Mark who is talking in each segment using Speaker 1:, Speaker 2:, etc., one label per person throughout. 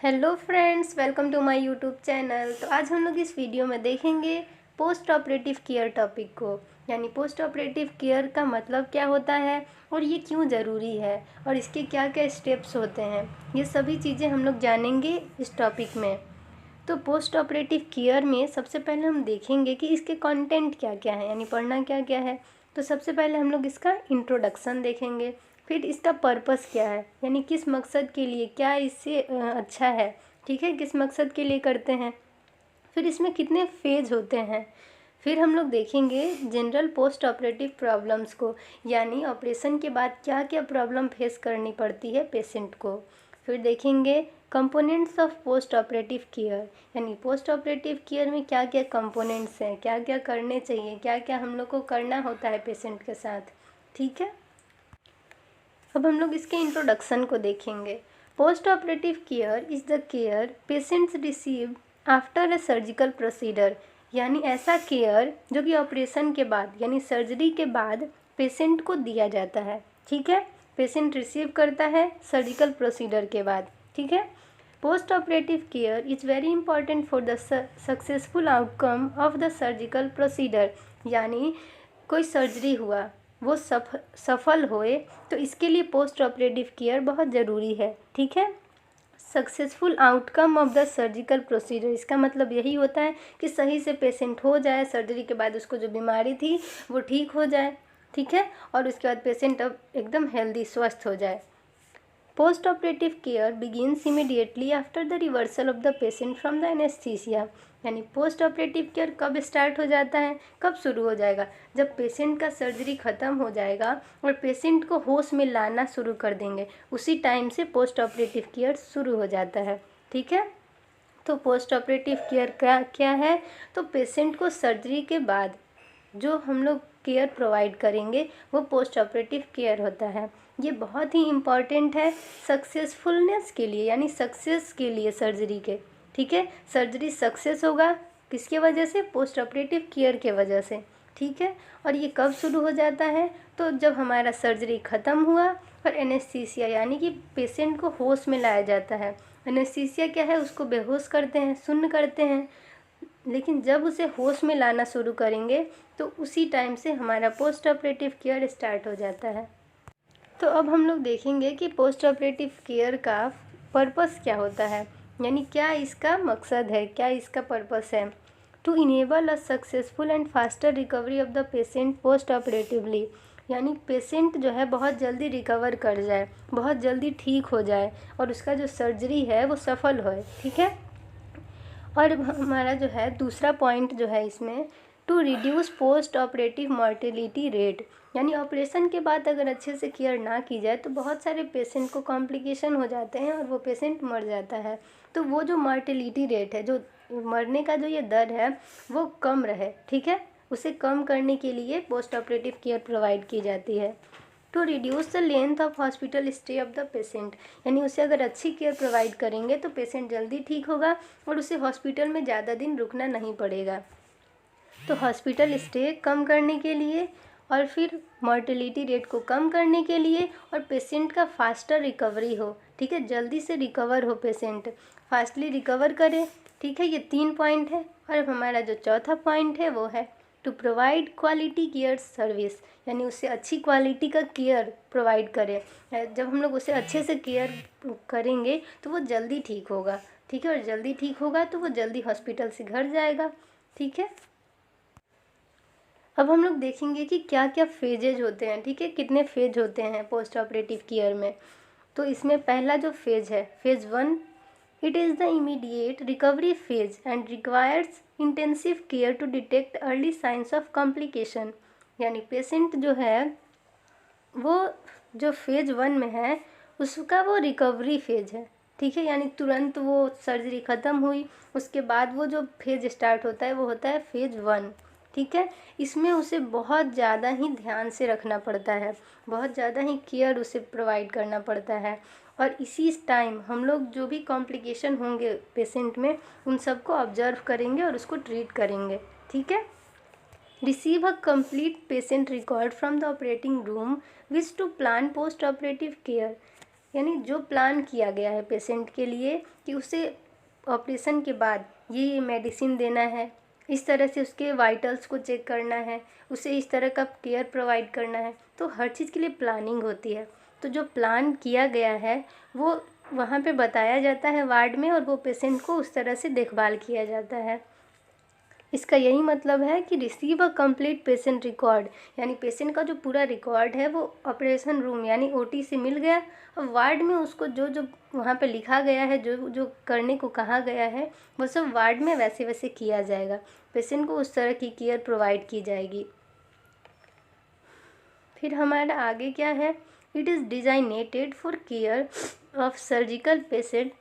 Speaker 1: Hello friends, welcome to my YouTube channel. तो आज हम लोग इस वीडियो में देखेंगे पोस्ट ऑपरेटिव केयर टॉपिक को, यानी पोस्ट ऑपरेटिव केयर का मतलब क्या होता है और ये क्यों ज़रूरी है और इसके क्या क्या स्टेप्स होते हैं। ये सभी चीज़ें हम लोग जानेंगे इस टॉपिक में। तो पोस्ट ऑपरेटिव केयर में सबसे पहले हम देखेंगे कि इसके कंटेंट क्या क्या है, यानी पढ़ना क्या क्या है। तो सबसे पहले हम लोग इसका इंट्रोडक्शन देखेंगे, फिर इसका पर्पस क्या है, यानी किस मकसद के लिए, क्या इससे अच्छा है, ठीक है, किस मकसद के लिए करते हैं, फिर इसमें कितने फेज होते हैं। फिर हम लोग देखेंगे जनरल पोस्ट ऑपरेटिव प्रॉब्लम्स को, यानी ऑपरेशन के बाद क्या क्या प्रॉब्लम फेस करनी पड़ती है पेशेंट को। फिर देखेंगे components of post operative care, यानी पोस्ट ऑपरेटिव केयर में क्या क्या कंपोनेंट्स हैं, क्या क्या करने चाहिए, क्या क्या हम लोग को करना होता है पेशेंट के साथ, ठीक है। अब हम लोग इसके इंट्रोडक्शन को देखेंगे। Post operative care is the care patients receive after a surgical procedure, यानी ऐसा केयर जो कि ऑपरेशन के बाद यानी सर्जरी के बाद पेशेंट को दिया जाता है, ठीक है। पेशेंट रिसीव करता है सर्जिकल प्रोसीजर के बाद, ठीक है। Post operative care is very important for the successful outcome of the surgical procedure, यानी कोई सर्जरी हुआ वो सफल होए तो इसके लिए पोस्ट ऑपरेटिव केयर बहुत ज़रूरी है, ठीक है। Successful outcome of the surgical procedure, इसका मतलब यही होता है कि सही से पेशेंट हो जाए, सर्जरी के बाद उसको जो बीमारी थी वो ठीक हो जाए, ठीक है, और उसके बाद पेशेंट अब एकदम हेल्दी स्वस्थ हो जाए। Post operative care begins immediately after the reversal of the patient from the anaesthesia, यानी पोस्ट ऑपरेटिव केयर कब स्टार्ट हो जाता है, कब शुरू हो जाएगा, जब पेशेंट का सर्जरी ख़त्म हो जाएगा और पेशेंट को होश में लाना शुरू कर देंगे, उसी टाइम से पोस्ट ऑपरेटिव केयर शुरू हो जाता है, ठीक है। तो पोस्ट ऑपरेटिव केयर क्या क्या है, तो पेशेंट को सर्जरी के बाद जो हम लोग केयर प्रोवाइड करेंगे वो पोस्ट ऑपरेटिव केयर होता है। ये बहुत ही इम्पॉर्टेंट है सक्सेसफुलनेस के लिए, यानी सक्सेस के लिए सर्जरी के, ठीक है। सर्जरी सक्सेस होगा किसके वजह से, पोस्ट ऑपरेटिव केयर के वजह से, ठीक है। और ये कब शुरू हो जाता है, तो जब हमारा सर्जरी ख़त्म हुआ और एनेस्थीसिया यानी कि पेशेंट को होश में लाया जाता है। एनेस्थीसिया क्या है, उसको बेहोश करते हैं, सुन्न करते हैं, लेकिन जब उसे होश में लाना शुरू करेंगे तो उसी टाइम से हमारा पोस्ट ऑपरेटिव केयर स्टार्ट हो जाता है। तो अब हम लोग देखेंगे कि पोस्ट ऑपरेटिव केयर का पर्पस क्या होता है, यानी क्या इसका मकसद है, क्या इसका पर्पस है। To enable a successful and faster recovery of the patient post operatively, यानी पेशेंट जो है बहुत जल्दी रिकवर कर जाए, बहुत जल्दी ठीक हो जाए और उसका जो सर्जरी है वो सफल होए, ठीक है। और हमारा जो है दूसरा पॉइंट जो है इसमें, to reduce post operative mortality rate, यानी ऑपरेशन के बाद अगर अच्छे से केयर ना की जाए तो बहुत सारे पेशेंट को कॉम्प्लिकेशन हो जाते हैं और वो पेशेंट मर जाता है। तो वो जो मॉर्टेलिटी रेट है, जो मरने का जो ये दर है वो कम रहे, ठीक है, उसे कम करने के लिए पोस्ट ऑपरेटिव केयर प्रोवाइड की जाती है। To reduce the length of hospital stay of the patient, यानी उसे अगर अच्छी केयर प्रोवाइड करेंगे तो पेशेंट जल्दी ठीक होगा और उसे हॉस्पिटल में ज़्यादा दिन रुकना नहीं पड़ेगा। तो हॉस्पिटल स्टे कम करने के लिए और फिर मॉर्टेलिटी रेट को कम करने के लिए और पेशेंट का फास्टर रिकवरी हो, ठीक है, जल्दी से रिकवर हो, पेशेंट फास्टली रिकवर करे, ठीक है। ये 3 पॉइंट है। और अब हमारा जो चौथा पॉइंट है वो है to provide quality care service, यानी उससे अच्छी क्वालिटी का केयर प्रोवाइड करें। जब हम लोग उसे अच्छे से केयर करेंगे तो वो जल्दी ठीक होगा, ठीक है, और जल्दी ठीक होगा तो वो जल्दी हॉस्पिटल से घर जाएगा, ठीक है। अब हम लोग देखेंगे कि क्या क्या फेजेज होते हैं, ठीक है, कितने फेज होते हैं पोस्ट ऑपरेटिव केयर में। तो इसमें पहला जो फेज है, फेज 1, it is the immediate recovery phase and requires intensive care to detect early signs of complication, यानी पेशेंट जो है वो जो फेज 1 में है उसका वो रिकवरी फेज है, ठीक है, यानी तुरंत वो सर्जरी ख़त्म हुई उसके बाद वो जो फेज स्टार्ट होता है वो होता है फेज 1, ठीक है। इसमें उसे बहुत ज़्यादा ही ध्यान से रखना पड़ता है, बहुत ज़्यादा ही केयर उसे प्रोवाइड करना पड़ता है और इसी टाइम हम लोग जो भी कॉम्प्लिकेशन होंगे पेशेंट में उन सबको ऑब्जर्व करेंगे और उसको ट्रीट करेंगे, ठीक है। Receive a complete patient record from the operating room which to plan post operative care, यानी जो प्लान किया गया है पेशेंट के लिए कि उसे ऑपरेशन के बाद ये मेडिसिन देना है, इस तरह से उसके वाइटल्स को चेक करना है, उसे इस तरह का केयर प्रोवाइड करना है, तो हर चीज़ के लिए प्लानिंग होती है। तो जो प्लान किया गया है वो वहाँ पे बताया जाता है वार्ड में, और वो पेशेंट को उस तरह से देखभाल किया जाता है। इसका यही मतलब है कि receive a complete patient record, यानी पेशेंट का जो पूरा रिकॉर्ड है वो ऑपरेशन रूम यानी ओटी से मिल गया, और वार्ड में उसको जो जो वहाँ पे लिखा गया है, जो जो करने को कहा गया है, वो सब वार्ड में वैसे वैसे किया जाएगा। पेशेंट को उस तरह की केयर प्रोवाइड की जाएगी। फिर हमारा आगे क्या है, it is designated for care of surgical patient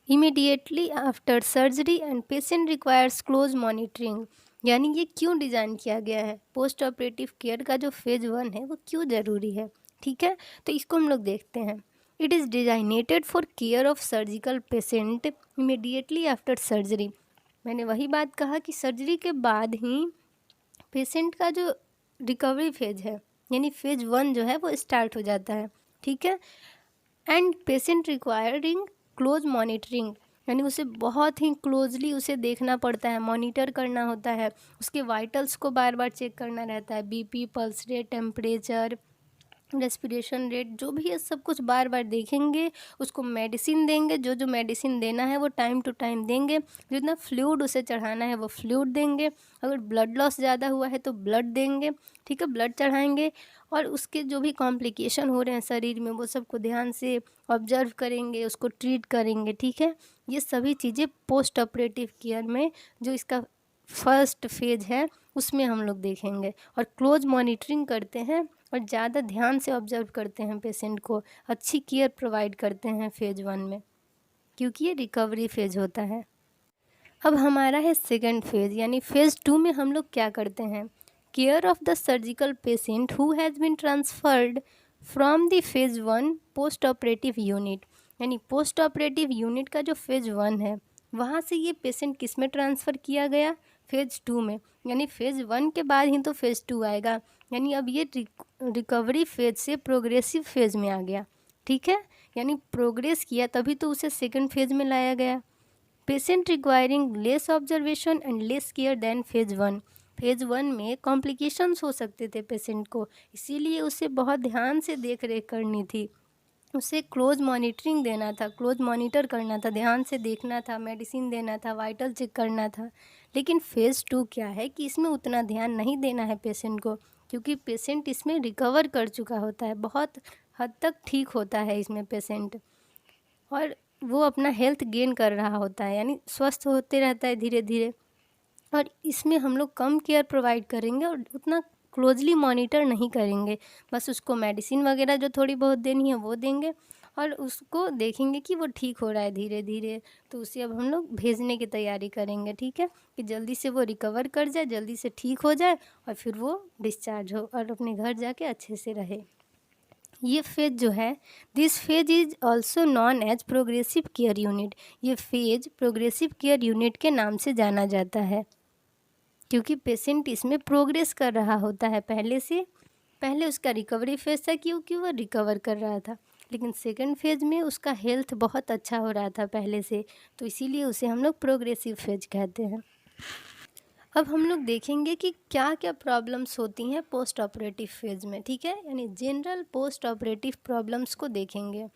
Speaker 1: immediately after surgery and patient requires close monitoring. यानी ये क्यों डिज़ाइन किया गया है, पोस्ट ऑपरेटिव केयर का जो फेज़ 1 है वो क्यों ज़रूरी है। ठीक है, तो इसको हम लोग देखते हैं। It is designated for care of surgical patient immediately after surgery. मैंने वही बात कहा कि सर्जरी के बाद ही पेशेंट का जो रिकवरी फेज है यानी फेज 1 जो है वो स्टार्ट हो जाता है। ठीक है, and patient requiring close monitoring, यानी उसे बहुत ही क्लोजली उसे देखना पड़ता है, मॉनिटर करना होता है, उसके वाइटल्स को बार बार चेक करना रहता है, BP, pulse rate, temperature, respiration rate, जो भी है सब कुछ बार बार देखेंगे। उसको मेडिसिन देंगे, जो जो मेडिसिन देना है वो टाइम टू टाइम देंगे, जितना फ्लूइड उसे चढ़ाना है वो फ्लूइड देंगे, अगर ब्लड लॉस ज़्यादा हुआ है तो ब्लड देंगे। ठीक है, ब्लड चढ़ाएंगे, और उसके जो भी कॉम्प्लिकेशन हो रहे हैं शरीर में वो सबको ध्यान से ऑब्जर्व करेंगे, उसको ट्रीट करेंगे। ठीक है, ये सभी चीज़ें पोस्ट ऑपरेटिव केयर में जो इसका फर्स्ट फेज है उसमें हम लोग देखेंगे, और क्लोज मॉनिटरिंग करते हैं और ज़्यादा ध्यान से ऑब्जर्व करते हैं पेशेंट को, अच्छी केयर प्रोवाइड करते हैं फेज 1 में, क्योंकि ये रिकवरी फेज होता है। अब हमारा है सेकंड फेज, यानी फेज 2 में हम लोग क्या करते हैं, care of the surgical patient who has been transferred from the phase 1 post operative unit. यानी पोस्ट ऑपरेटिव यूनिट का जो फेज 1 है वहाँ से ये पेशेंट किस में ट्रांसफ़र किया गया, फेज 2 में। यानी फेज 1 के बाद ही तो फेज 2 आएगा, यानी अब ये रिकवरी फेज से प्रोग्रेसिव फेज में आ गया। ठीक है, यानी प्रोग्रेस किया तभी तो उसे सेकंड फेज में लाया गया। Patient requiring less observation and less care then phase 1। Phase 1 में कॉम्प्लिकेशंस हो सकते थे पेशेंट को, इसीलिए उसे बहुत ध्यान से देख रेख करनी थी, उसे क्लोज मॉनिटरिंग देना था, क्लोज मॉनिटर करना था, ध्यान से देखना था, मेडिसिन देना था, वाइटल चेक करना था। लेकिन फेज़ 2 क्या है कि इसमें उतना ध्यान नहीं देना है पेशेंट को, क्योंकि पेशेंट इसमें रिकवर कर चुका होता है, बहुत हद तक ठीक होता है इसमें पेशेंट, और वो अपना हेल्थ गेन कर रहा होता है, यानी स्वस्थ होते रहता है धीरे धीरे। और इसमें हम लोग कम केयर प्रोवाइड करेंगे और उतना क्लोजली मॉनिटर नहीं करेंगे, बस उसको मेडिसिन वगैरह जो थोड़ी बहुत देनी है वो देंगे, और उसको देखेंगे कि वो ठीक हो रहा है धीरे धीरे, तो उसे अब हम लोग भेजने की तैयारी करेंगे। ठीक है, कि जल्दी से वो रिकवर कर जाए, जल्दी से ठीक हो जाए, और फिर वो डिस्चार्ज हो और अपने घर जाके अच्छे से रहे। ये फेज जो है, this phase is also non as progressive care unit. ये फेज प्रोग्रेसिव केयर यूनिट के नाम से जाना जाता है, क्योंकि पेशेंट इसमें प्रोग्रेस कर रहा होता है पहले उसका रिकवरी फेज था क्योंकि वो रिकवर कर रहा था, लेकिन सेकंड फेज में उसका हेल्थ बहुत अच्छा हो रहा था पहले से, तो इसीलिए उसे हम लोग प्रोग्रेसिव फेज कहते हैं। अब हम लोग देखेंगे कि क्या क्या प्रॉब्लम्स होती हैं पोस्ट ऑपरेटिव फेज में। ठीक है, यानी जनरल पोस्ट ऑपरेटिव प्रॉब्लम्स को देखेंगे।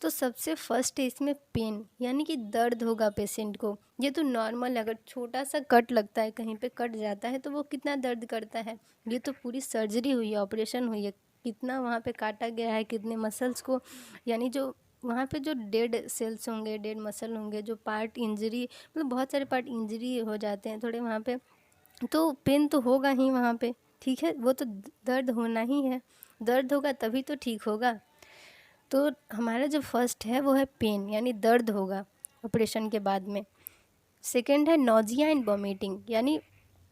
Speaker 1: तो सबसे फर्स्ट है इसमें पेन, यानी कि दर्द होगा पेशेंट को। ये तो नॉर्मल, अगर छोटा सा कट लगता है, कहीं पे कट जाता है तो वो कितना दर्द करता है। ये तो पूरी सर्जरी हुई है, ऑपरेशन हुई है, कितना वहाँ पे काटा गया है, कितने मसल्स को, यानी जो वहाँ पे जो डेड सेल्स होंगे, डेड मसल होंगे, जो पार्ट इंजरी, मतलब बहुत सारे पार्ट इंजरी हो जाते हैं थोड़े वहाँ पे, तो पेन तो होगा ही वहाँ पे। ठीक है, वो तो दर्द होना ही है, दर्द होगा तभी तो ठीक होगा। तो हमारा जो फर्स्ट है वो है पेन, यानी दर्द होगा ऑपरेशन के बाद में। सेकंड है नोजिया एंड वॉमिटिंग, यानी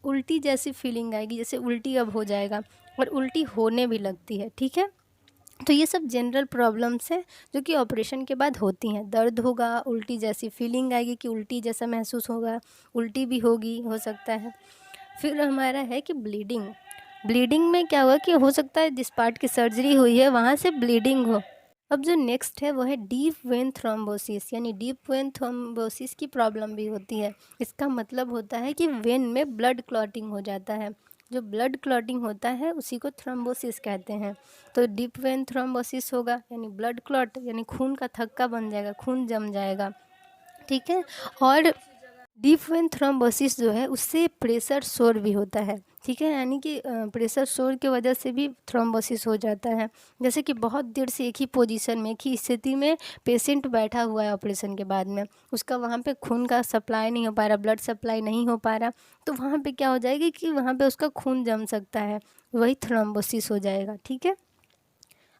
Speaker 1: उल्टी जैसी फीलिंग आएगी, जैसे उल्टी अब हो जाएगा, और उल्टी होने भी लगती है। ठीक है, तो ये सब जनरल प्रॉब्लम्स हैं जो कि ऑपरेशन के बाद होती हैं। दर्द होगा, उल्टी जैसी फीलिंग आएगी कि उल्टी जैसा महसूस होगा, उल्टी भी होगी, हो सकता है। फिर हमारा है कि ब्लीडिंग में क्या हुआ कि हो सकता है जिस पार्ट की सर्जरी हुई है वहाँ से ब्लीडिंग हो, अब जो नेक्स्ट है वो है डीप वेन थ्रोम्बोसिस, यानी डीप वेन थ्रोम्बोसिस की प्रॉब्लम भी होती है। इसका मतलब होता है कि वेन में ब्लड क्लॉटिंग हो जाता है। जो ब्लड क्लॉटिंग होता है उसी को थ्रोम्बोसिस कहते हैं। तो डीप वेन थ्रोम्बोसिस होगा यानी ब्लड क्लॉट, यानी खून का थक्का बन जाएगा, खून जम जाएगा, ठीक है। और डीप वेन थ्रोम्बोसिस जो है उससे प्रेशर सोर भी होता है, ठीक है, यानी कि प्रेशर सोर की वजह से भी थ्रोम्बोसिस हो जाता है। जैसे कि बहुत देर से एक ही पोजीशन में, एक ही स्थिति में पेशेंट बैठा हुआ है ऑपरेशन के बाद में, उसका वहाँ पे खून का सप्लाई नहीं हो पा रहा, ब्लड सप्लाई नहीं हो पा रहा, तो वहाँ पे क्या हो जाएगी कि वहाँ पे उसका खून जम सकता है, वही थ्रोम्बोसिस हो जाएगा, ठीक है।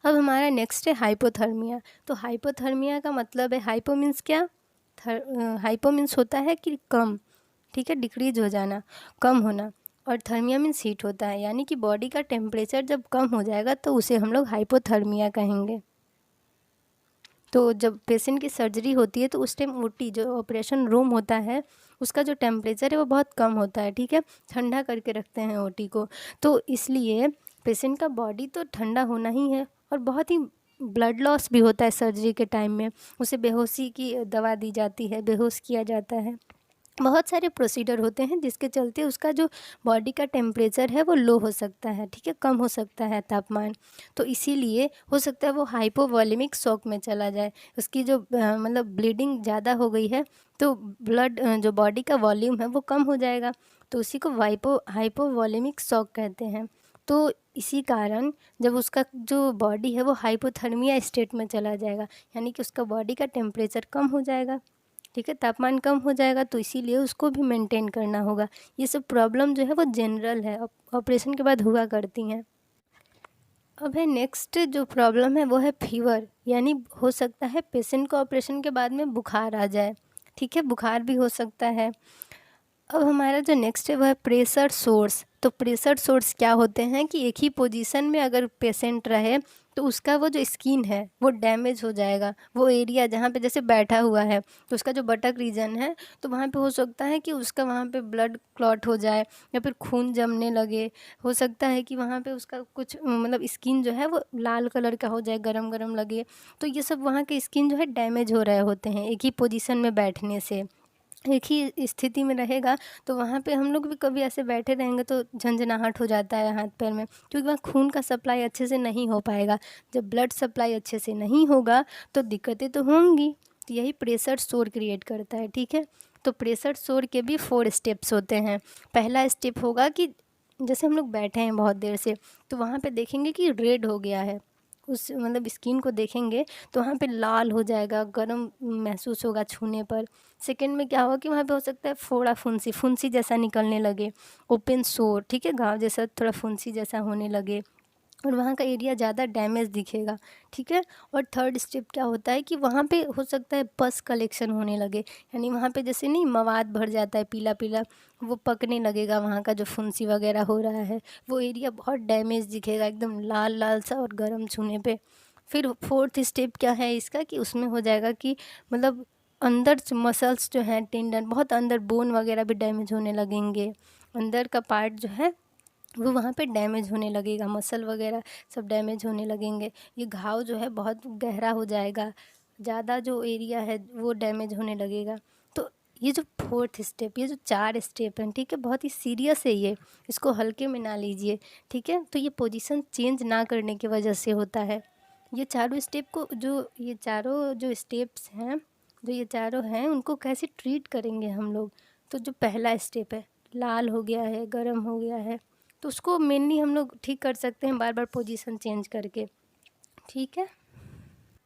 Speaker 1: अब हमारा नेक्स्ट है हाइपोथर्मिया। तो हाइपोथर्मिया का मतलब है, हाइपो मीन्स क्या, हाइपो मीन्स होता है कि कम, ठीक है, डिक्रीज हो जाना, कम होना, और थर्मिया मीन्स हीट होता है, यानी कि बॉडी का टेम्परेचर जब कम हो जाएगा तो उसे हम लोग हाइपोथर्मिया कहेंगे। तो जब पेशेंट की सर्जरी होती है तो उस टाइम ओटी जो ऑपरेशन रूम होता है उसका जो टेम्परेचर है वो बहुत कम होता है, ठीक है, ठंडा करके रखते हैं ओटी को, तो इसलिए पेशेंट का बॉडी तो ठंडा होना ही है। और बहुत ही ब्लड लॉस भी होता है सर्जरी के टाइम में, उसे बेहोशी की दवा दी जाती है, बेहोश किया जाता है, बहुत सारे प्रोसीजर होते हैं जिसके चलते उसका जो बॉडी का टेम्परेचर है वो लो हो सकता है, ठीक है, कम हो सकता है तापमान। तो इसीलिए हो सकता है वो हाइपोवॉलेमिक शॉक में चला जाए, उसकी जो मतलब ब्लीडिंग ज़्यादा हो गई है तो ब्लड जो बॉडी का वॉल्यूम है वो कम हो जाएगा, तो उसी को हाइपोवॉलेमिक शॉक कहते हैं। तो इसी कारण जब उसका जो बॉडी है वो हाइपोथर्मिया स्टेट में चला जाएगा, यानी कि उसका बॉडी का टेम्परेचर कम हो जाएगा, ठीक है, तापमान कम हो जाएगा, तो इसीलिए उसको भी मेंटेन करना होगा। ये सब प्रॉब्लम जो है वो जनरल है, ऑपरेशन के बाद हुआ करती हैं। अब है नेक्स्ट जो प्रॉब्लम है वो है फीवर, यानी हो सकता है पेशेंट को ऑपरेशन के बाद में बुखार आ जाए, ठीक है, बुखार भी हो सकता है। अब हमारा जो नेक्स्ट है वो है प्रेशर सोर्स। तो प्रेशर सोर्स क्या होते हैं कि एक ही पोजीशन में अगर पेशेंट रहे तो उसका वो जो स्किन है वो डैमेज हो जाएगा, वो एरिया जहाँ पे जैसे बैठा हुआ है तो उसका जो बटक रीजन है तो वहाँ पे हो सकता है कि उसका वहाँ पे ब्लड क्लॉट हो जाए या फिर खून जमने लगे, हो सकता है कि वहाँ पे उसका कुछ मतलब स्किन जो है वो लाल कलर का हो जाए, गरम गरम लगे, तो ये सब वहाँ के स्किन जो है डैमेज हो रहे होते हैं एक ही पोजीशन में बैठने से, एक ही स्थिति में रहेगा तो वहाँ पे हम लोग भी कभी ऐसे बैठे रहेंगे तो झंझनाहट हो जाता है हाथ पैर में, क्योंकि वहाँ खून का सप्लाई अच्छे से नहीं हो पाएगा। जब ब्लड सप्लाई अच्छे से नहीं होगा तो दिक्कतें तो होंगी, तो यही प्रेशर सोर क्रिएट करता है, ठीक है। तो प्रेशर सोर के भी 4 स्टेप्स होते हैं। पहला स्टेप होगा कि जैसे हम लोग बैठे हैं बहुत देर से तो वहाँ पे देखेंगे कि रेड हो गया है, उस मतलब स्किन को देखेंगे तो वहाँ पे लाल हो जाएगा, गर्म महसूस होगा छूने पर। सेकंड में क्या होगा कि वहाँ पे हो सकता है फोड़ा फुंसी, फुंसी जैसा निकलने लगे, ओपन सोर, ठीक है, घाव जैसा थोड़ा फुंसी जैसा होने लगे और वहाँ का एरिया ज़्यादा डैमेज दिखेगा, ठीक है। और थर्ड स्टेप क्या होता है कि वहाँ पे हो सकता है पस कलेक्शन होने लगे, यानी वहाँ पे जैसे नहीं मवाद भर जाता है पीला पीला, वो पकने लगेगा, वहाँ का जो फुंसी वगैरह हो रहा है वो एरिया बहुत डैमेज दिखेगा, एकदम लाल लाल सा और गर्म छूने पे। फिर फोर्थ स्टेप क्या है इसका कि उसमें हो जाएगा कि मतलब अंदर मसल्स जो हैं, टेंडन, बहुत अंदर बोन वगैरह भी डैमेज होने लगेंगे, अंदर का पार्ट जो है वो वहाँ पे डैमेज होने लगेगा, मसल वगैरह सब डैमेज होने लगेंगे, ये घाव जो है बहुत गहरा हो जाएगा, ज़्यादा जो एरिया है वो डैमेज होने लगेगा। तो ये जो फोर्थ स्टेप, ये जो 4 स्टेप हैं, ठीक है, बहुत ही सीरियस है ये, इसको हल्के में ना लीजिए, ठीक है। तो ये पोजीशन चेंज ना करने की वजह से होता है। ये चारों स्टेप को, जो ये चारों जो स्टेप्स हैं, जो ये चारों हैं उनको कैसे ट्रीट करेंगे हम लोग। तो जो पहला स्टेप है, लाल हो गया है, गर्म हो गया है, तो उसको मेनली हम लोग ठीक कर सकते हैं बार बार पोजीशन चेंज करके, ठीक है।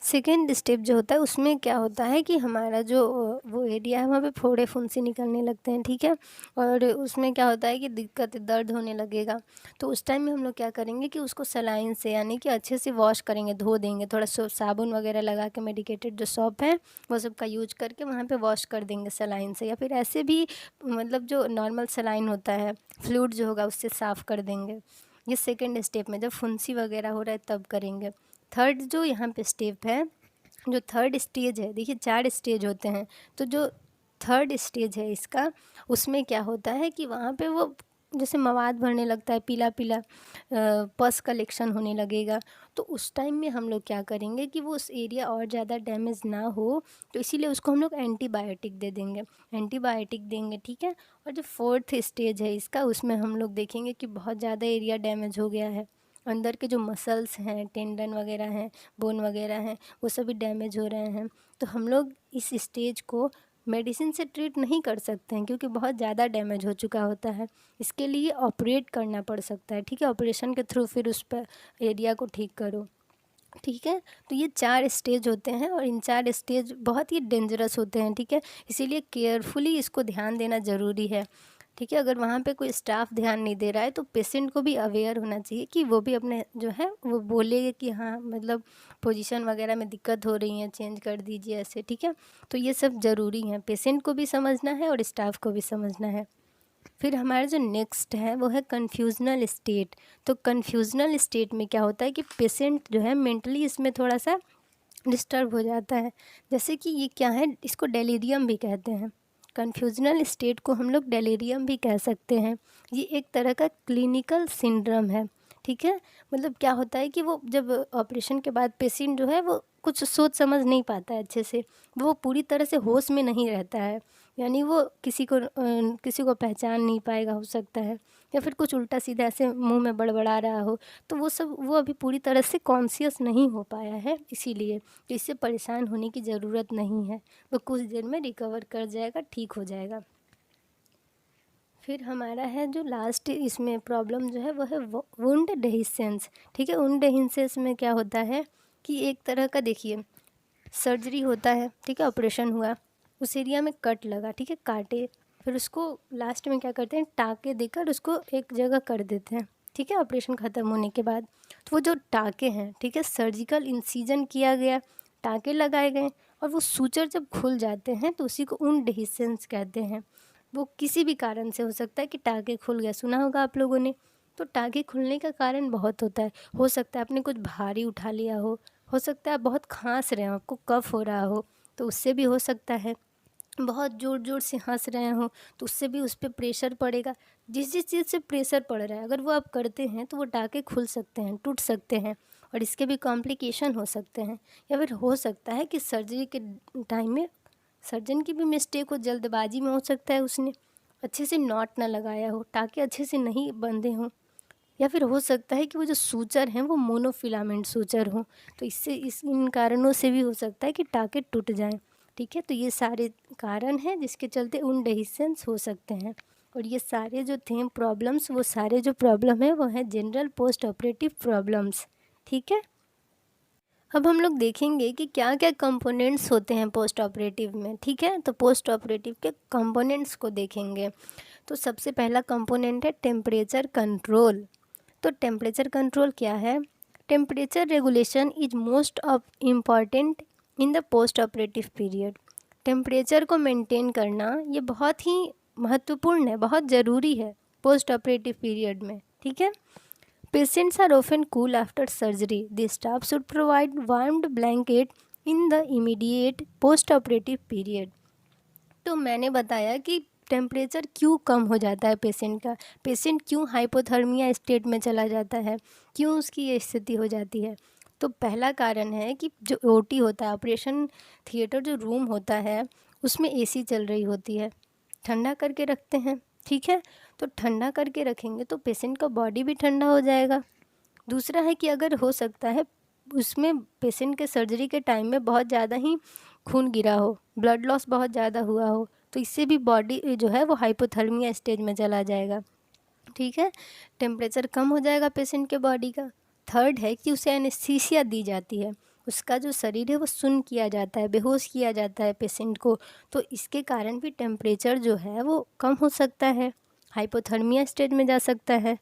Speaker 1: सेकेंड स्टेप जो होता है उसमें क्या होता है कि हमारा जो वो एरिया है वहाँ पे फोड़े फुंसी निकलने लगते हैं, ठीक है, और उसमें क्या होता है कि दिक्कत दर्द होने लगेगा। तो उस टाइम में हम लोग क्या करेंगे कि उसको सलाइन से यानी कि अच्छे से वॉश करेंगे, धो देंगे, थोड़ा साबुन वगैरह लगा के मेडिकेटेड जो सॉप है वो सब का यूज करके वहाँ पे वॉश कर देंगे सलाइन से, या फिर ऐसे भी मतलब जो नॉर्मल सलाइन होता है फ्लूइड जो होगा उससे साफ़ कर देंगे। ये सेकेंड स्टेप में जब फुंसी वगैरह हो रहा है तब करेंगे। थर्ड जो यहाँ पे स्टेप है, जो थर्ड स्टेज है, देखिए 4 स्टेज होते हैं, तो जो थर्ड स्टेज है इसका, उसमें क्या होता है कि वहाँ पे वो जैसे मवाद भरने लगता है, पीला पीला पस कलेक्शन होने लगेगा, तो उस टाइम में हम लोग क्या करेंगे कि वो उस एरिया और ज़्यादा डैमेज ना हो, तो इसीलिए उसको हम लोग एंटीबायोटिक दे देंगे, एंटीबायोटिक देंगे, ठीक है। और जो फोर्थ स्टेज है इसका, उसमें हम लोग देखेंगे कि बहुत ज़्यादा एरिया डैमेज हो गया है, अंदर के जो मसल्स हैं, टेंडन वगैरह हैं, बोन वगैरह हैं, वो सभी डैमेज हो रहे हैं, तो हम लोग इस स्टेज को मेडिसिन से ट्रीट नहीं कर सकते हैं, क्योंकि बहुत ज़्यादा डैमेज हो चुका होता है। इसके लिए ऑपरेट करना पड़ सकता है, ठीक है। ऑपरेशन के थ्रू फिर उस पर एरिया को ठीक करो, ठीक है। तो ये 4 स्टेज होते हैं और इन 4 स्टेज बहुत ही डेंजरस होते हैं, ठीक है। इसीलिए केयरफुली इसको ध्यान देना ज़रूरी है, ठीक है। अगर वहाँ पे कोई स्टाफ ध्यान नहीं दे रहा है तो पेशेंट को भी अवेयर होना चाहिए कि वो भी अपने जो है वो बोले कि हाँ मतलब पोजीशन वगैरह में दिक्कत हो रही है, चेंज कर दीजिए ऐसे, ठीक है। तो ये सब ज़रूरी है, पेशेंट को भी समझना है और स्टाफ को भी समझना है। फिर हमारा जो नेक्स्ट है वो है कन्फ्यूजनल स्टेट। तो कन्फ्यूजनल स्टेट में क्या होता है कि पेशेंट जो है मेंटली इसमें थोड़ा सा डिस्टर्ब हो जाता है। जैसे कि ये क्या है, इसको डेलीरियम भी कहते हैं, कन्फ्यूजनल स्टेट को हम लोग डेलीरियम भी कह सकते हैं। ये एक तरह का क्लिनिकल सिंड्रोम है, ठीक है। मतलब क्या होता है कि वो जब ऑपरेशन के बाद पेशेंट जो है वो कुछ सोच समझ नहीं पाता है अच्छे से, वो पूरी तरह से होश में नहीं रहता है, यानी वो किसी को पहचान नहीं पाएगा हो सकता है, या फिर कुछ उल्टा सीधा ऐसे मुंह में बड़बड़ा रहा हो, तो वो अभी पूरी तरह से कॉन्शियस नहीं हो पाया है, इसीलिए तो इससे परेशान होने की ज़रूरत नहीं है, वो कुछ देर में रिकवर कर जाएगा, ठीक हो जाएगा। फिर हमारा है जो लास्ट इसमें प्रॉब्लम जो है वो है वुंड डेहिसेंस, ठीक है। वुंड डेहिसेंस में क्या होता है कि एक तरह का देखिए सर्जरी होता है, ठीक है, ऑपरेशन हुआ, उस एरिया में कट लगा, ठीक है, काटे, फिर उसको लास्ट में क्या करते हैं, टाँके देकर उसको एक जगह कर देते हैं, ठीक है, ऑपरेशन ख़त्म होने के बाद। तो वो जो टाँके हैं, ठीक है, सर्जिकल इंसिजन किया गया, टाँके लगाए गए, और वो सूचर जब खुल जाते हैं तो उसी को वुंड डेहिसेंस कहते हैं। वो किसी भी कारण से हो सकता है कि टाँके खुल गया, सुना होगा आप लोगों ने। तो टाँके खुलने का कारण बहुत होता है, हो सकता है आपने कुछ भारी उठा लिया हो सकता है आप बहुत खांस रहे हो, आपको कफ हो रहा हो, तो उससे भी हो सकता है, बहुत ज़ोर ज़ोर से हंस रहे हो तो उससे भी उस पर प्रेशर पड़ेगा। जिस जिस चीज़ से प्रेशर पड़ रहा है अगर वो आप करते हैं तो वो टाँके खुल सकते हैं, टूट सकते हैं, और इसके भी कॉम्प्लिकेशन हो सकते हैं। या फिर हो सकता है कि सर्जरी के टाइम में सर्जन की भी मिस्टेक हो, जल्दबाजी में हो सकता है उसने अच्छे से नॉट ना लगाया हो, टाँके अच्छे से नहीं बंधे हों, या फिर हो सकता है कि वो जो सूचर हैं वो मोनोफिलामेंट सूचर हों, तो इन कारणों से भी हो सकता है कि टाँके टूट जाएं, ठीक है। तो ये सारे कारण हैं जिसके चलते वुंड डेहिसेंस हो सकते हैं, और ये सारे जो थे प्रॉब्लम्स, वो सारे जो प्रॉब्लम है वो हैं जनरल पोस्ट ऑपरेटिव प्रॉब्लम्स, ठीक है। अब हम लोग देखेंगे कि क्या क्या कंपोनेंट्स होते हैं पोस्ट ऑपरेटिव में, ठीक है। तो पोस्ट ऑपरेटिव के कंपोनेंट्स को देखेंगे। तो सबसे पहला कंपोनेंट है टेम्परेचर कंट्रोल। तो टेम्परेचर कंट्रोल क्या है, temperature regulation is most of important in the post operative period. Temperature को मेंटेन करना ये बहुत ही महत्वपूर्ण है, बहुत ज़रूरी है पोस्ट ऑपरेटिव पीरियड में, ठीक है। Patients are often cool after surgery. The staff should provide warmed blanket in the immediate post-operative period. तो मैंने बताया कि टेम्परेचर क्यों कम हो जाता है पेशेंट का, पेशेंट क्यों हाइपोथर्मिया स्टेट में चला जाता है, क्यों उसकी ये स्थिति हो जाती है। तो पहला कारण है कि जो ओटी होता है, ऑपरेशन थिएटर जो रूम होता है, उसमें एसी चल रही होती है, ठंडा करके रखते हैं, ठीक है। तो ठंडा करके रखेंगे तो पेशेंट का बॉडी भी ठंडा हो जाएगा। दूसरा है कि अगर हो सकता है उसमें पेशेंट के सर्जरी के टाइम में बहुत ज़्यादा ही खून गिरा हो, ब्लड लॉस बहुत ज़्यादा हुआ हो, तो इससे भी बॉडी जो है वो हाइपोथर्मिया स्टेज में चला जाएगा, ठीक है। टेम्परेचर कम हो जाएगा पेशेंट के बॉडी का। थर्ड है कि उसे एनेस्थीसिया दी जाती है, उसका जो शरीर है वो सुन्न किया जाता है, बेहोश किया जाता है पेशेंट को, तो इसके कारण भी टेम्परेचर जो है वो कम हो सकता है, हाइपोथर्मिया स्टेज में जा सकता है।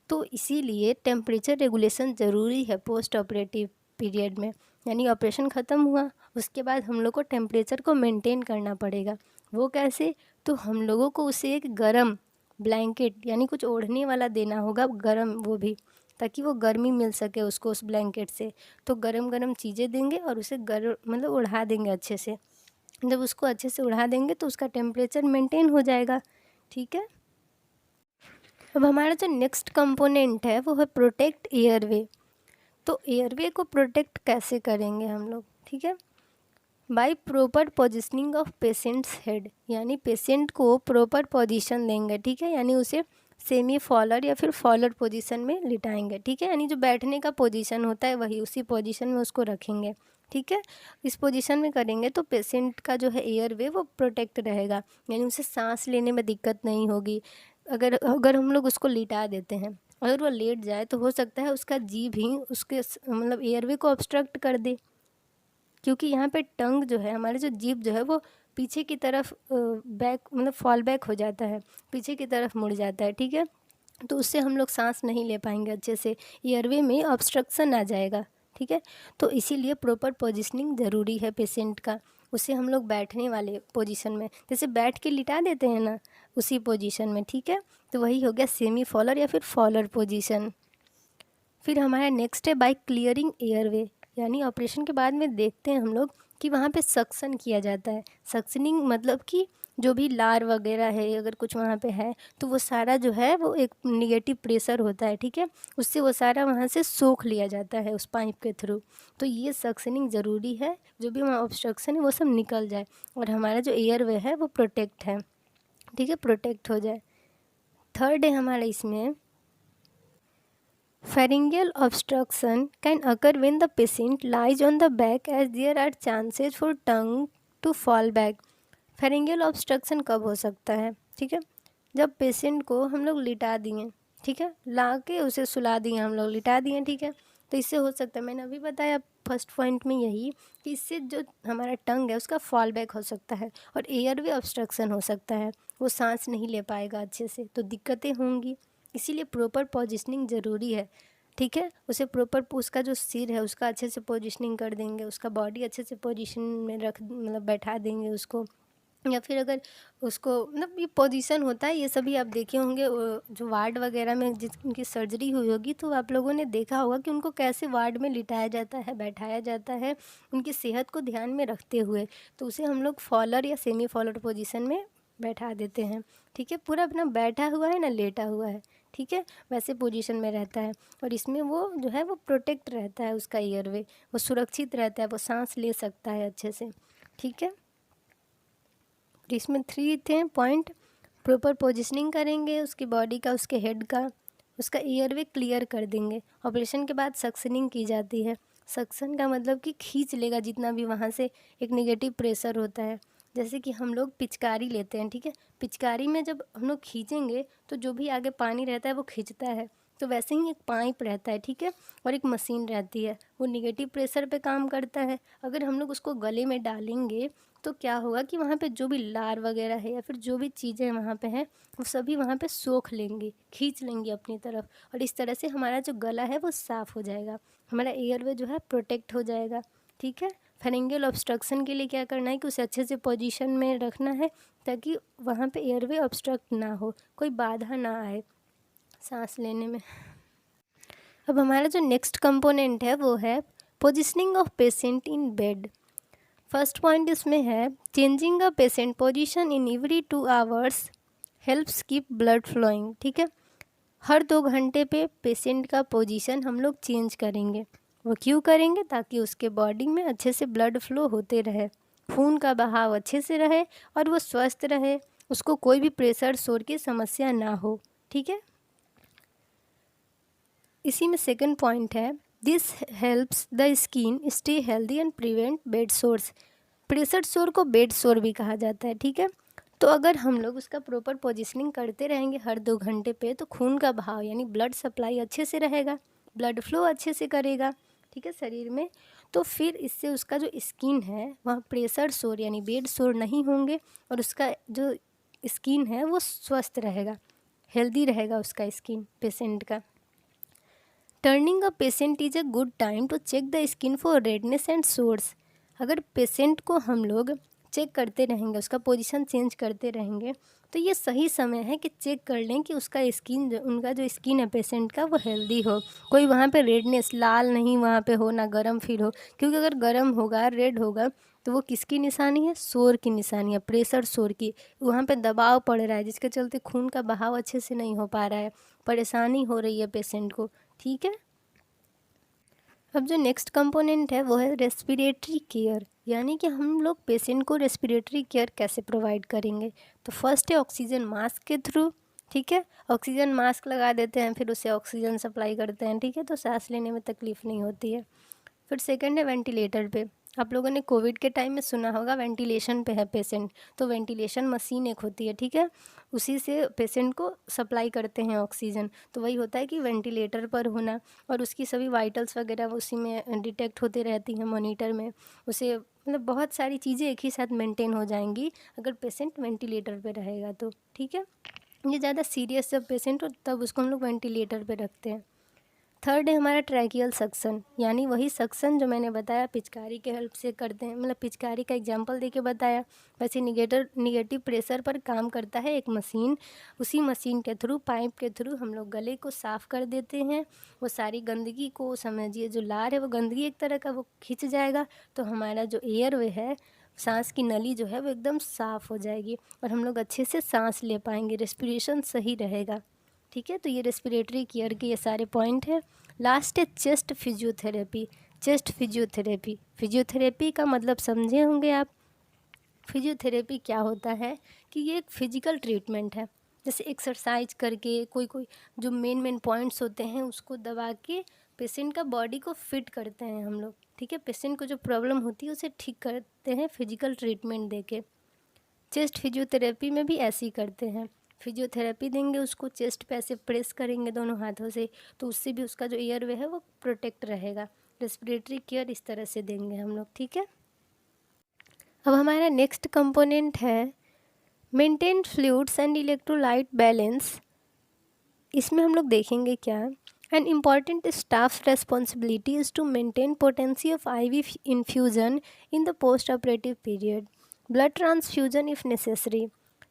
Speaker 1: तो इसीलिए टेम्परेचर रेगुलेशन ज़रूरी है पोस्ट ऑपरेटिव पीरियड में, यानी ऑपरेशन ख़त्म हुआ उसके बाद हम लोग को टेम्परेचर को मेंटेन करना पड़ेगा। वो कैसे, तो हम लोगों को उसे एक गर्म ब्लैंकेट यानी कुछ ओढ़ने वाला देना होगा, गर्म वो भी, ताकि वो गर्मी मिल सके उसको उस ब्लैंकेट से। तो गरम गरम चीज़ें देंगे और उसे मतलब उड़ा देंगे अच्छे से। जब उसको अच्छे से उड़ा देंगे तो उसका टेम्परेचर मेंटेन हो जाएगा, ठीक है। अब हमारा जो नेक्स्ट कंपोनेंट है वो है प्रोटेक्ट एयरवे। तो एयरवे को प्रोटेक्ट कैसे करेंगे हम लोग, ठीक है, by proper positioning of patients head, यानी पेशेंट को प्रॉपर पोजीशन देंगे, ठीक है, यानी उसे सेमी फॉलर या फिर फॉलर पोजीशन में लिटाएंगे, ठीक है, यानी जो बैठने का पोजीशन होता है वही उसी पोजीशन में उसको रखेंगे, ठीक है। इस पोजीशन में करेंगे तो पेशेंट का जो है एयरवे वो प्रोटेक्ट रहेगा, यानी उसे सांस लेने में दिक्कत नहीं होगी। अगर अगर हम लोग उसको लिटा देते हैं, अगर वो लेट जाए तो हो सकता है उसका जीभ ही उसके मतलब एयरवे को ऑब्स्ट्रक्ट कर दे, क्योंकि यहाँ पे टंग जो है, हमारे जो जीभ जो है वो पीछे की तरफ बैक मतलब फॉल बैक हो जाता है, पीछे की तरफ मुड़ जाता है, ठीक है, तो उससे हम लोग सांस नहीं ले पाएंगे अच्छे से, एयरवे में ऑब्स्ट्रक्शन आ जाएगा, ठीक है। तो इसीलिए प्रॉपर पोजिशनिंग ज़रूरी है पेशेंट का, उसे हम लोग बैठने वाले पोजीशन में जैसे बैठ के लिटा देते हैं ना, उसी पोजीशन में, ठीक है। तो वही हो गया सेमी फॉलर या फिर फॉलर पोजीशन। फिर हमारा नेक्स्ट है बाय क्लियरिंग एयरवे, यानी ऑपरेशन के बाद में देखते हैं हम लोग कि वहाँ पे सक्शन किया जाता है। सक्शनिंग मतलब कि जो भी लार वगैरह है अगर कुछ वहाँ पे है तो वो सारा जो है वो एक निगेटिव प्रेशर होता है, ठीक है, उससे वो सारा वहाँ से सोख लिया जाता है उस पाइप के थ्रू। तो ये सक्शनिंग ज़रूरी है, जो भी वहाँ ऑब्स्ट्रक्शन है वो सब निकल जाए और हमारा जो एयरवे है वो प्रोटेक्ट है, ठीक है, प्रोटेक्ट हो जाए। थर्ड है हमारा इसमें pharyngeal obstruction can occur when the patient lies on the back as there are chances for tongue to fall back। pharyngeal obstruction कब हो सकता है, ठीक है, जब पेशेंट को हम लोग लिटा दिए, ठीक है, ला के उसे सुला दिए, हम लोग लिटा दिए, ठीक है, तो इससे हो सकता है, मैंने अभी बताया फर्स्ट पॉइंट में यही कि इससे जो हमारा टंग है उसका फॉल बैक हो सकता है और एयरवे ऑब्स्ट्रक्शन हो सकता है, वो सांस नहीं ले पाएगा अच्छे से, तो दिक्कतें होंगी। इसीलिए प्रॉपर पोजिशनिंग ज़रूरी है, ठीक है, उसे प्रॉपर उसका जो सिर है उसका अच्छे से पोजिशनिंग कर देंगे, उसका बॉडी अच्छे से पोजीशन में रख मतलब बैठा देंगे उसको, या फिर अगर उसको मतलब ये पोजीशन होता है, ये सभी आप देखे होंगे जो वार्ड वगैरह में जिनकी सर्जरी हुई होगी तो आप लोगों ने देखा होगा कि उनको कैसे वार्ड में लिटाया जाता है, बैठाया जाता है, उनकी सेहत को ध्यान में रखते हुए, तो उसे हम लोग फॉलर या सेमी फॉलर पोजीशन में बैठा देते हैं, ठीक है, पूरा अपना बैठा हुआ है ना लेटा हुआ है, ठीक है, वैसे पोजीशन में रहता है और इसमें वो जो है वो प्रोटेक्ट रहता है, उसका एयरवे वो सुरक्षित रहता है, वो सांस ले सकता है अच्छे से, ठीक है। इसमें 3 थे पॉइंट, प्रॉपर पोजीशनिंग करेंगे उसकी बॉडी का, उसके हेड का, उसका एयरवे क्लियर कर देंगे। ऑपरेशन के बाद सक्शनिंग की जाती है। सक्शन का मतलब कि खींच लेगा जितना भी वहाँ से एक नेगेटिव प्रेशर होता है, जैसे कि हम लोग पिचकारी लेते हैं, ठीक है, पिचकारी में जब हम लोग खींचेंगे तो जो भी आगे पानी रहता है वो खींचता है, तो वैसे ही एक पाइप रहता है, ठीक है, और एक मशीन रहती है, वो नेगेटिव प्रेशर पे काम करता है। अगर हम लोग उसको गले में डालेंगे तो क्या होगा कि वहाँ पे जो भी लार वगैरह है या फिर जो भी चीज़ें वहाँ पे हैं वो सभी वहाँ पे सोख लेंगी, खींच लेंगी अपनी तरफ, और इस तरह से हमारा जो गला है वो साफ़ हो जाएगा, हमारा एयरवे जो है प्रोटेक्ट हो जाएगा, ठीक है। फेरेंजियल ऑब्स्ट्रक्शन के लिए क्या करना है कि उसे अच्छे से पोजीशन में रखना है ताकि वहाँ पे एयरवे ऑब्स्ट्रक्ट ना हो, कोई बाधा ना आए सांस लेने में। अब हमारा जो नेक्स्ट कंपोनेंट है वो है positioning of patient in bed. First point इसमें है changing a patient position in every 2 hours helps keep blood flowing, ठीक है, हर 2 घंटे पे पेशेंट का पोजीशन हम लोग चेंज करेंगे। वो क्यों करेंगे? ताकि उसके बॉडी में अच्छे से ब्लड फ्लो होते रहे, खून का बहाव अच्छे से रहे और वो स्वस्थ रहे, उसको कोई भी प्रेशर शोर की समस्या ना हो, ठीक है। इसी में सेकंड पॉइंट है this helps the skin stay healthy and prevent bed source. Pressure शोर को बेड शोर भी कहा जाता है, ठीक है। तो अगर हम लोग उसका प्रॉपर पोजिशनिंग करते रहेंगे हर 2 घंटे पे तो खून का बहाव यानी ब्लड सप्लाई अच्छे से रहेगा, ब्लड फ्लो अच्छे से करेगा, ठीक है, शरीर में, तो फिर इससे उसका जो स्किन है वहाँ प्रेशर शोर यानी बेड शोर नहीं होंगे और उसका जो स्किन है वो स्वस्थ रहेगा, हेल्दी रहेगा उसका स्किन पेशेंट का। Turning a patient is a good time to check the skin for redness and sores. अगर पेशेंट को हम लोग चेक करते रहेंगे, उसका पोजीशन चेंज करते रहेंगे, तो ये सही समय है कि चेक कर लें कि उसका स्किन उनका जो स्किन है पेशेंट का वो हेल्दी हो, कोई वहाँ पे रेडनेस लाल नहीं वहाँ पे हो, ना गर्म फील हो, क्योंकि अगर गर्म होगा रेड होगा तो वो किसकी निशानी है? शोर की निशानी है, प्रेशर शोर की। वहाँ पे दबाव पड़ रहा है जिसके चलते खून का बहाव अच्छे से नहीं हो पा रहा है, परेशानी हो रही है पेशेंट को। ठीक है। अब जो नेक्स्ट कंपोनेंट है वो है रेस्पिरेटरी केयर, यानी कि हम लोग पेशेंट को रेस्पिरेटरी केयर कैसे प्रोवाइड करेंगे। तो फर्स्ट है ऑक्सीजन मास्क के थ्रू। ठीक है, ऑक्सीजन मास्क लगा देते हैं, फिर उसे ऑक्सीजन सप्लाई करते हैं। ठीक है, तो सांस लेने में तकलीफ़ नहीं होती है। फिर सेकंड है वेंटिलेटर पे। आप लोगों ने कोविड के टाइम में सुना होगा वेंटिलेशन पे है पेशेंट, तो वेंटिलेशन मशीन एक होती है। ठीक है, उसी से पेशेंट को सप्लाई करते हैं ऑक्सीजन। तो वही होता है कि वेंटिलेटर पर होना, और उसकी सभी वाइटल्स वगैरह उसी में डिटेक्ट होती रहती हैं मॉनिटर में। उसे मतलब बहुत सारी चीज़ें एक ही साथ मेंटेन हो जाएंगी अगर पेशेंट वेंटिलेटर पे रहेगा तो। ठीक है, ये ज़्यादा सीरियस जब पेशेंट हो तब उसको हम लोग वेंटिलेटर पे रखते हैं। थर्ड है हमारा ट्रैकियल सक्शन, यानी वही सक्शन जो मैंने बताया पिचकारी के हेल्प से करते हैं, मतलब पिचकारी का एग्जांपल देके बताया। वैसे निगेटिव प्रेशर पर काम करता है एक मशीन। उसी मशीन के थ्रू, पाइप के थ्रू हम लोग गले को साफ़ कर देते हैं। वो सारी गंदगी को, समझिए जो लार है वो गंदगी एक तरह का, वो खिंच जाएगा, तो हमारा जो एयरवे है, सांस की नली जो है वो एकदम साफ़ हो जाएगी और हम लोग अच्छे से सांस ले पाएंगे, रेस्पिरेशन सही रहेगा। ठीक है, तो ये रेस्पिरेटरी केयर के ये सारे पॉइंट है। लास्ट है chest physiotherapy. Chest physiotherapy, physiotherapy का मतलब समझे होंगे आप। फिजियोथेरेपी क्या होता है कि ये एक फिजिकल ट्रीटमेंट है, जैसे एक्सरसाइज करके कोई जो मेन पॉइंट्स होते हैं उसको दबा के पेशेंट का बॉडी को फिट करते हैं हम लोग। ठीक है, पेशेंट को जो प्रॉब्लम होती है उसे ठीक करते हैं फिजिकल ट्रीटमेंट देके। चेस्ट फिजियोथेरेपी में भी ऐसे ही करते हैं, फिजियोथेरेपी देंगे उसको, चेस्ट पे ऐसे प्रेस करेंगे दोनों हाथों से, तो उससे भी उसका जो एयरवे है वो प्रोटेक्ट रहेगा। रेस्पिरेटरी केयर इस तरह से देंगे हम लोग। ठीक है, अब हमारा नेक्स्ट कंपोनेंट है maintain fluids and electrolyte balance. इसमें हम लोग देखेंगे क्या, an important staff responsibility is to maintain potency of IV infusion in the post operative period, blood transfusion if necessary.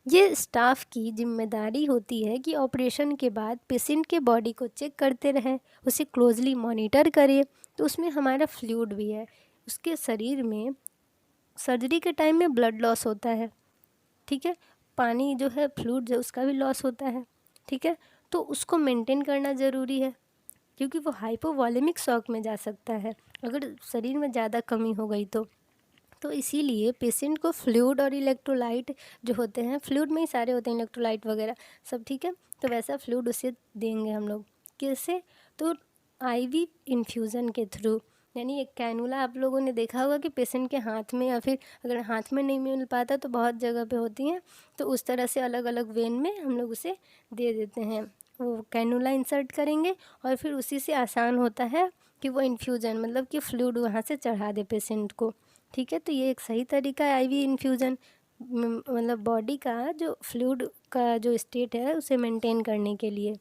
Speaker 1: ये स्टाफ की जिम्मेदारी होती है कि ऑपरेशन के बाद पेशेंट के बॉडी को चेक करते रहें, उसे क्लोजली मॉनिटर करें। तो उसमें हमारा फ्लूइड भी है, उसके शरीर में सर्जरी के टाइम में ब्लड लॉस होता है। ठीक है, पानी जो है फ्लूइड जो उसका भी लॉस होता है। ठीक है, तो उसको मेंटेन करना ज़रूरी है क्योंकि वो हाइपोवॉलेमिक शॉक में जा सकता है अगर शरीर में ज़्यादा कमी हो गई तो इसीलिए पेशेंट को फ्लूइड और इलेक्ट्रोलाइट जो होते हैं, फ्लूइड में ही सारे होते हैं इलेक्ट्रोलाइट वगैरह सब। ठीक है, तो वैसा फ्लूइड उसे देंगे हम लोग। कैसे? तो IV इन्फ्यूज़न के थ्रू, यानी एक कैनुला आप लोगों ने देखा होगा कि पेशेंट के हाथ में, या फिर अगर हाथ में नहीं मिल पाता तो बहुत जगह पे होती हैं, तो उस तरह से अलग अलग वेन में हम लोग उसे दे देते हैं। वो कैनुला इंसर्ट करेंगे और फिर उसी से आसान होता है कि वो इन्फ्यूज़न मतलब कि फ्लूइड वहाँ से चढ़ा दे पेशेंट को। ठीक है, तो ये एक सही तरीका है IV इन्फ्यूज़न, मतलब बॉडी का जो फ्लूइड का जो स्टेट है उसे मेंटेन करने के लिए।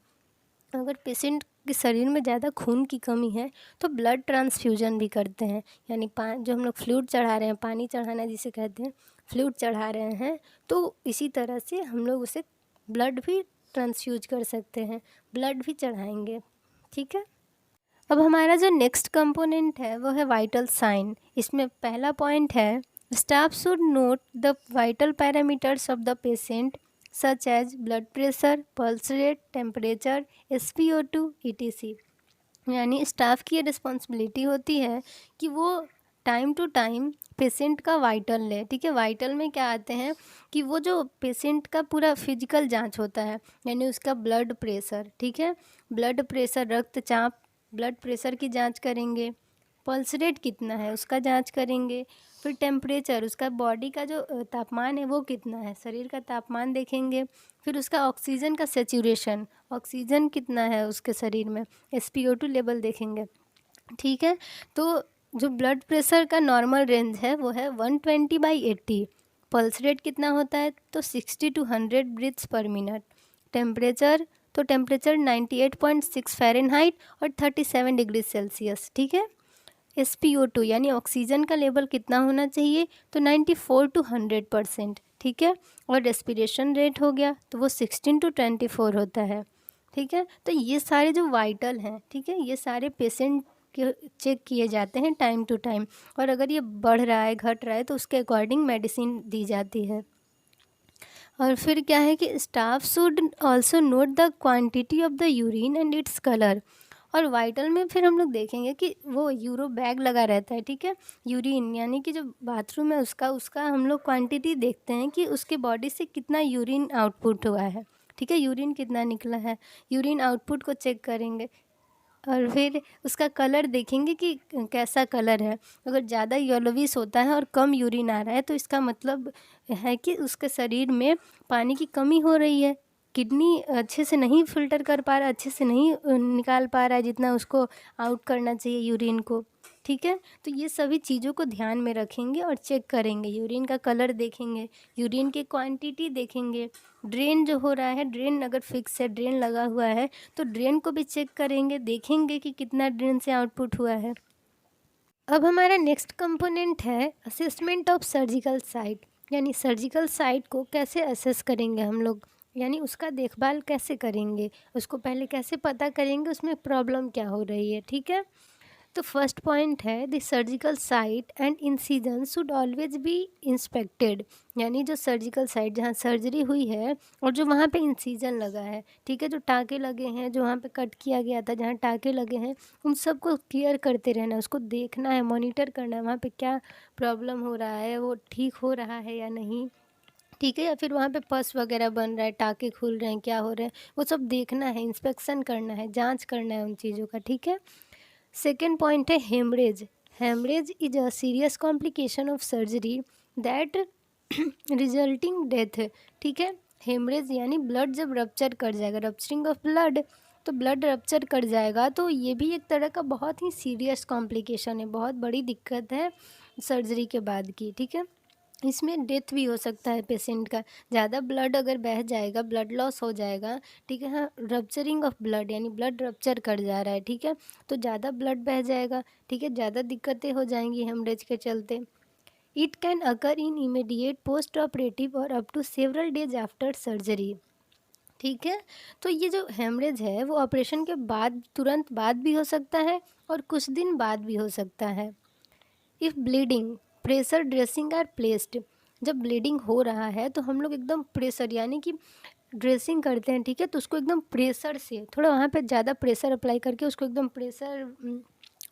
Speaker 1: अगर पेशेंट के शरीर में ज़्यादा खून की कमी है तो ब्लड ट्रांसफ्यूजन भी करते हैं, यानी जो हम लोग फ्लूइड चढ़ा रहे हैं, पानी चढ़ाना जिसे कहते हैं, फ्लूइड चढ़ा रहे हैं, तो इसी तरह से हम लोग उसे ब्लड भी ट्रांसफ्यूज कर सकते हैं, ब्लड भी चढ़ाएंगे। ठीक है, अब हमारा जो नेक्स्ट कंपोनेंट है वो है वाइटल साइन। इसमें पहला पॉइंट है staff should note the vital parameters of the patient such as blood pressure, pulse rate, temperature, SpO2 ETC। यानी स्टाफ की ये रिस्पॉन्सिबिलिटी होती है कि वो टाइम टू टाइम पेशेंट का वाइटल ले। ठीक है, वाइटल में क्या आते हैं कि वो जो पेशेंट का पूरा फिजिकल जांच होता है, यानी उसका ब्लड प्रेशर, ठीक है, ब्लड प्रेशर, रक्तचाप, ब्लड प्रेशर की जांच करेंगे, पल्स रेट कितना है उसका जांच करेंगे, फिर टेम्परेचर, उसका बॉडी का जो तापमान है वो कितना है, शरीर का तापमान देखेंगे, फिर उसका ऑक्सीजन का सेचुरेशन, ऑक्सीजन कितना है उसके शरीर में, SpO2 लेवल देखेंगे। ठीक है, तो जो ब्लड प्रेशर का नॉर्मल रेंज है वो है 120/80। पल्स रेट कितना होता है तो 60 to 100 breaths per minute. Temperature, तो टेम्परेचर 98.6 फ़ारेनहाइट और 37 डिग्री सेल्सियस। ठीक है, SpO2 यानी ऑक्सीजन का लेवल कितना होना चाहिए तो 94 to 100%। ठीक है, और रेस्पिरेशन रेट हो गया तो वो 16 to 24 होता है। ठीक है, तो ये सारे जो वाइटल हैं, ठीक है, ये सारे पेशेंट चेक किए जाते हैं टाइम टू टाइम, और अगर ये बढ़ रहा है घट रहा है तो उसके अकॉर्डिंग मेडिसिन दी जाती है। और फिर क्या है कि staff should also note the quantity of the urine and its colour. और वाइटल में फिर हम लोग देखेंगे कि वो यूरो बैग लगा रहता है, ठीक है। यूरिन यानी कि जो बाथरूम है उसका उसका हम लोग क्वांटिटी देखते हैं कि उसके बॉडी से कितना यूरिन आउटपुट हुआ है, ठीक है, यूरिन कितना निकला है, यूरिन आउटपुट को चेक करेंगे। और फिर उसका कलर देखेंगे कि कैसा कलर है। अगर ज़्यादा येलोविश होता है और कम यूरिन आ रहा है तो इसका मतलब है कि उसके शरीर में पानी की कमी हो रही है, किडनी अच्छे से नहीं फिल्टर कर पा रहा, अच्छे से नहीं निकाल पा रहा है जितना उसको आउट करना चाहिए यूरिन को, ठीक है। तो ये सभी चीज़ों को ध्यान में रखेंगे और चेक करेंगे। यूरिन का कलर देखेंगे, यूरिन की क्वांटिटी देखेंगे, ड्रेन जो हो रहा है, ड्रेन अगर फिक्स है, ड्रेन लगा हुआ है तो ड्रेन को भी चेक करेंगे, देखेंगे कि कितना ड्रेन से आउटपुट हुआ है। अब हमारा नेक्स्ट कंपोनेंट है असेसमेंट ऑफ सर्जिकल साइट, यानी सर्जिकल साइट को कैसे असेस करेंगे हम लोग, यानी उसका देखभाल कैसे करेंगे, उसको पहले कैसे पता करेंगे उसमें प्रॉब्लम क्या हो रही है, ठीक है। तो फर्स्ट पॉइंट है the surgical site and incision should always be inspected, यानी जो सर्जिकल साइट जहाँ सर्जरी हुई है और जो वहाँ पे इंसिजन लगा है, ठीक है, जो टाँके लगे हैं, जो वहाँ पे कट किया गया था, जहाँ टाँके लगे हैं, उन सब को केयर करते रहना है, उसको देखना है, मॉनिटर करना है, वहाँ पे क्या प्रॉब्लम हो रहा है, वो ठीक हो रहा है या नहीं, ठीक है, या फिर वहाँ पे पस वगैरह बन रहा है, टाँके खुल रहे हैं, क्या हो रहा है, वो सब देखना है, इंस्पेक्शन करना है, जांच करना है उन चीज़ों का, ठीक है। सेकेंड पॉइंट है haemorrhage. Haemorrhage is a serious complication of surgery that resulting death, ठीक है। हेमरेज यानी ब्लड जब रप्चर कर जाएगा, रप्चरिंग ऑफ ब्लड, तो ब्लड रप्चर कर जाएगा तो ये भी एक तरह का बहुत ही सीरियस कॉम्प्लिकेशन है, बहुत बड़ी दिक्कत है सर्जरी के बाद की, ठीक है। इसमें डेथ भी हो सकता है पेशेंट का, ज़्यादा ब्लड अगर बह जाएगा, ब्लड लॉस हो जाएगा, ठीक है। हाँ, रप्चरिंग ऑफ ब्लड यानी ब्लड रप्चर कर जा रहा है, ठीक है, तो ज़्यादा ब्लड बह जाएगा, ठीक है, ज़्यादा दिक्कतें हो जाएंगी हेमरेज के चलते। It can occur in immediate post operative और up to several days after surgery, ठीक है। तो ये जो हेमरेज है वो ऑपरेशन के बाद, तुरंत बाद भी हो सकता है और कुछ दिन बाद भी हो सकता है। If bleeding pressure dressing are placed, जब ब्लीडिंग हो रहा है तो हम लोग एकदम प्रेशर यानी कि ड्रेसिंग करते हैं, ठीक है, तो उसको एकदम प्रेशर से, थोड़ा वहाँ पे ज़्यादा प्रेशर अप्लाई करके उसको एकदम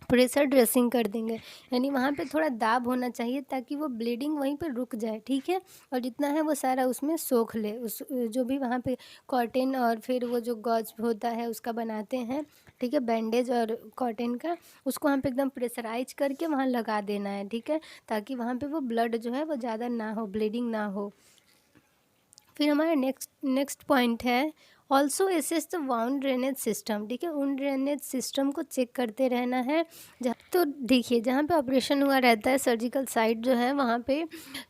Speaker 1: प्रेशर ड्रेसिंग कर देंगे, यानी वहाँ पे थोड़ा दाब होना चाहिए ताकि वो ब्लीडिंग वहीं पे रुक जाए, ठीक है, और जितना है वो सारा उसमें सोख ले, उस जो भी वहाँ पे कॉटन और फिर वो जो गॉज होता है उसका बनाते हैं, ठीक है, बैंडेज और कॉटन का, उसको वहाँ पे एकदम प्रेशराइज करके वहाँ लगा देना है, ठीक है, ताकि वहाँ पे वो ब्लड जो है वो ज़्यादा ना हो, ब्लीडिंग ना हो। फिर हमारा नेक्स्ट पॉइंट है also assess the wound drainage system, ठीक है, उन ड्रेनेज सिस्टम को चेक करते रहना है। जहाँ तो देखिए जहाँ पे ऑपरेशन हुआ रहता है सर्जिकल साइट जो है वहाँ पे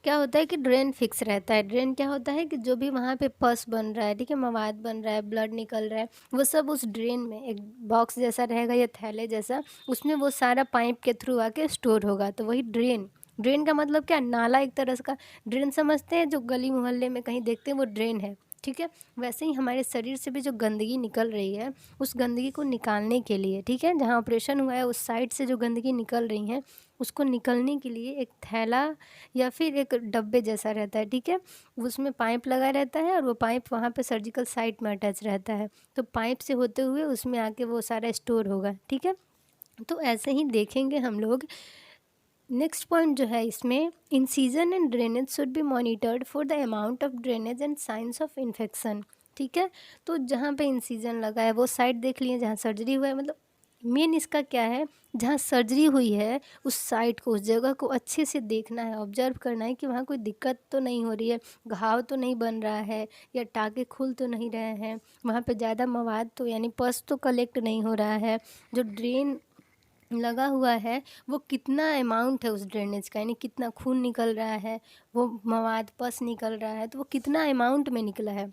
Speaker 1: क्या होता है कि ड्रेन फिक्स रहता है। ड्रेन क्या होता है कि जो भी वहाँ पे पस बन रहा है, ठीक है, मवाद बन रहा है, ब्लड निकल रहा है, वो सब उस ड्रेन में एक बॉक्स जैसा रहेगा या थैले जैसा, उसमें वो सारा पाइप के थ्रू आके स्टोर होगा, तो वही ड्रेन। ड्रेन का मतलब क्या, नाला एक तरह का ड्रेन समझते हैं, जो गली मोहल्ले में कहीं देखते हैं वो ड्रेन है, ठीक है। वैसे ही हमारे शरीर से भी जो गंदगी निकल रही है उस गंदगी को निकालने के लिए, ठीक है, जहाँ ऑपरेशन हुआ है उस साइड से जो गंदगी निकल रही है उसको निकलने के लिए एक थैला या फिर एक डब्बे जैसा रहता है, ठीक है, उसमें पाइप लगा रहता है और वो पाइप वहाँ पे सर्जिकल साइट में अटैच रहता है, तो पाइप से होते हुए उसमें आके वो सारा स्टोर होगा, ठीक है। तो ऐसे ही देखेंगे हम लोग। नेक्स्ट पॉइंट जो है इसमें, incision and drainage should be monitored for the amount of drainage and science of infection, ठीक है। तो जहाँ पे इंसिजन लगा है वो साइड देख लिए जहाँ सर्जरी हुआ है, मतलब मेन इसका क्या है, जहाँ सर्जरी हुई है उस साइट को, उस जगह को अच्छे से देखना है, ऑब्जर्व करना है कि वहाँ कोई दिक्कत तो नहीं हो रही है, घाव तो नहीं बन रहा है या टाँके खुल तो नहीं रहे हैं, वहाँ पे ज़्यादा मवाद तो यानी पस तो कलेक्ट नहीं हो रहा है, जो ड्रेन लगा हुआ है वो कितना अमाउंट है उस ड्रेनेज का, यानी कितना खून निकल रहा है, वो मवाद पस निकल रहा है तो वो कितना अमाउंट में निकला है,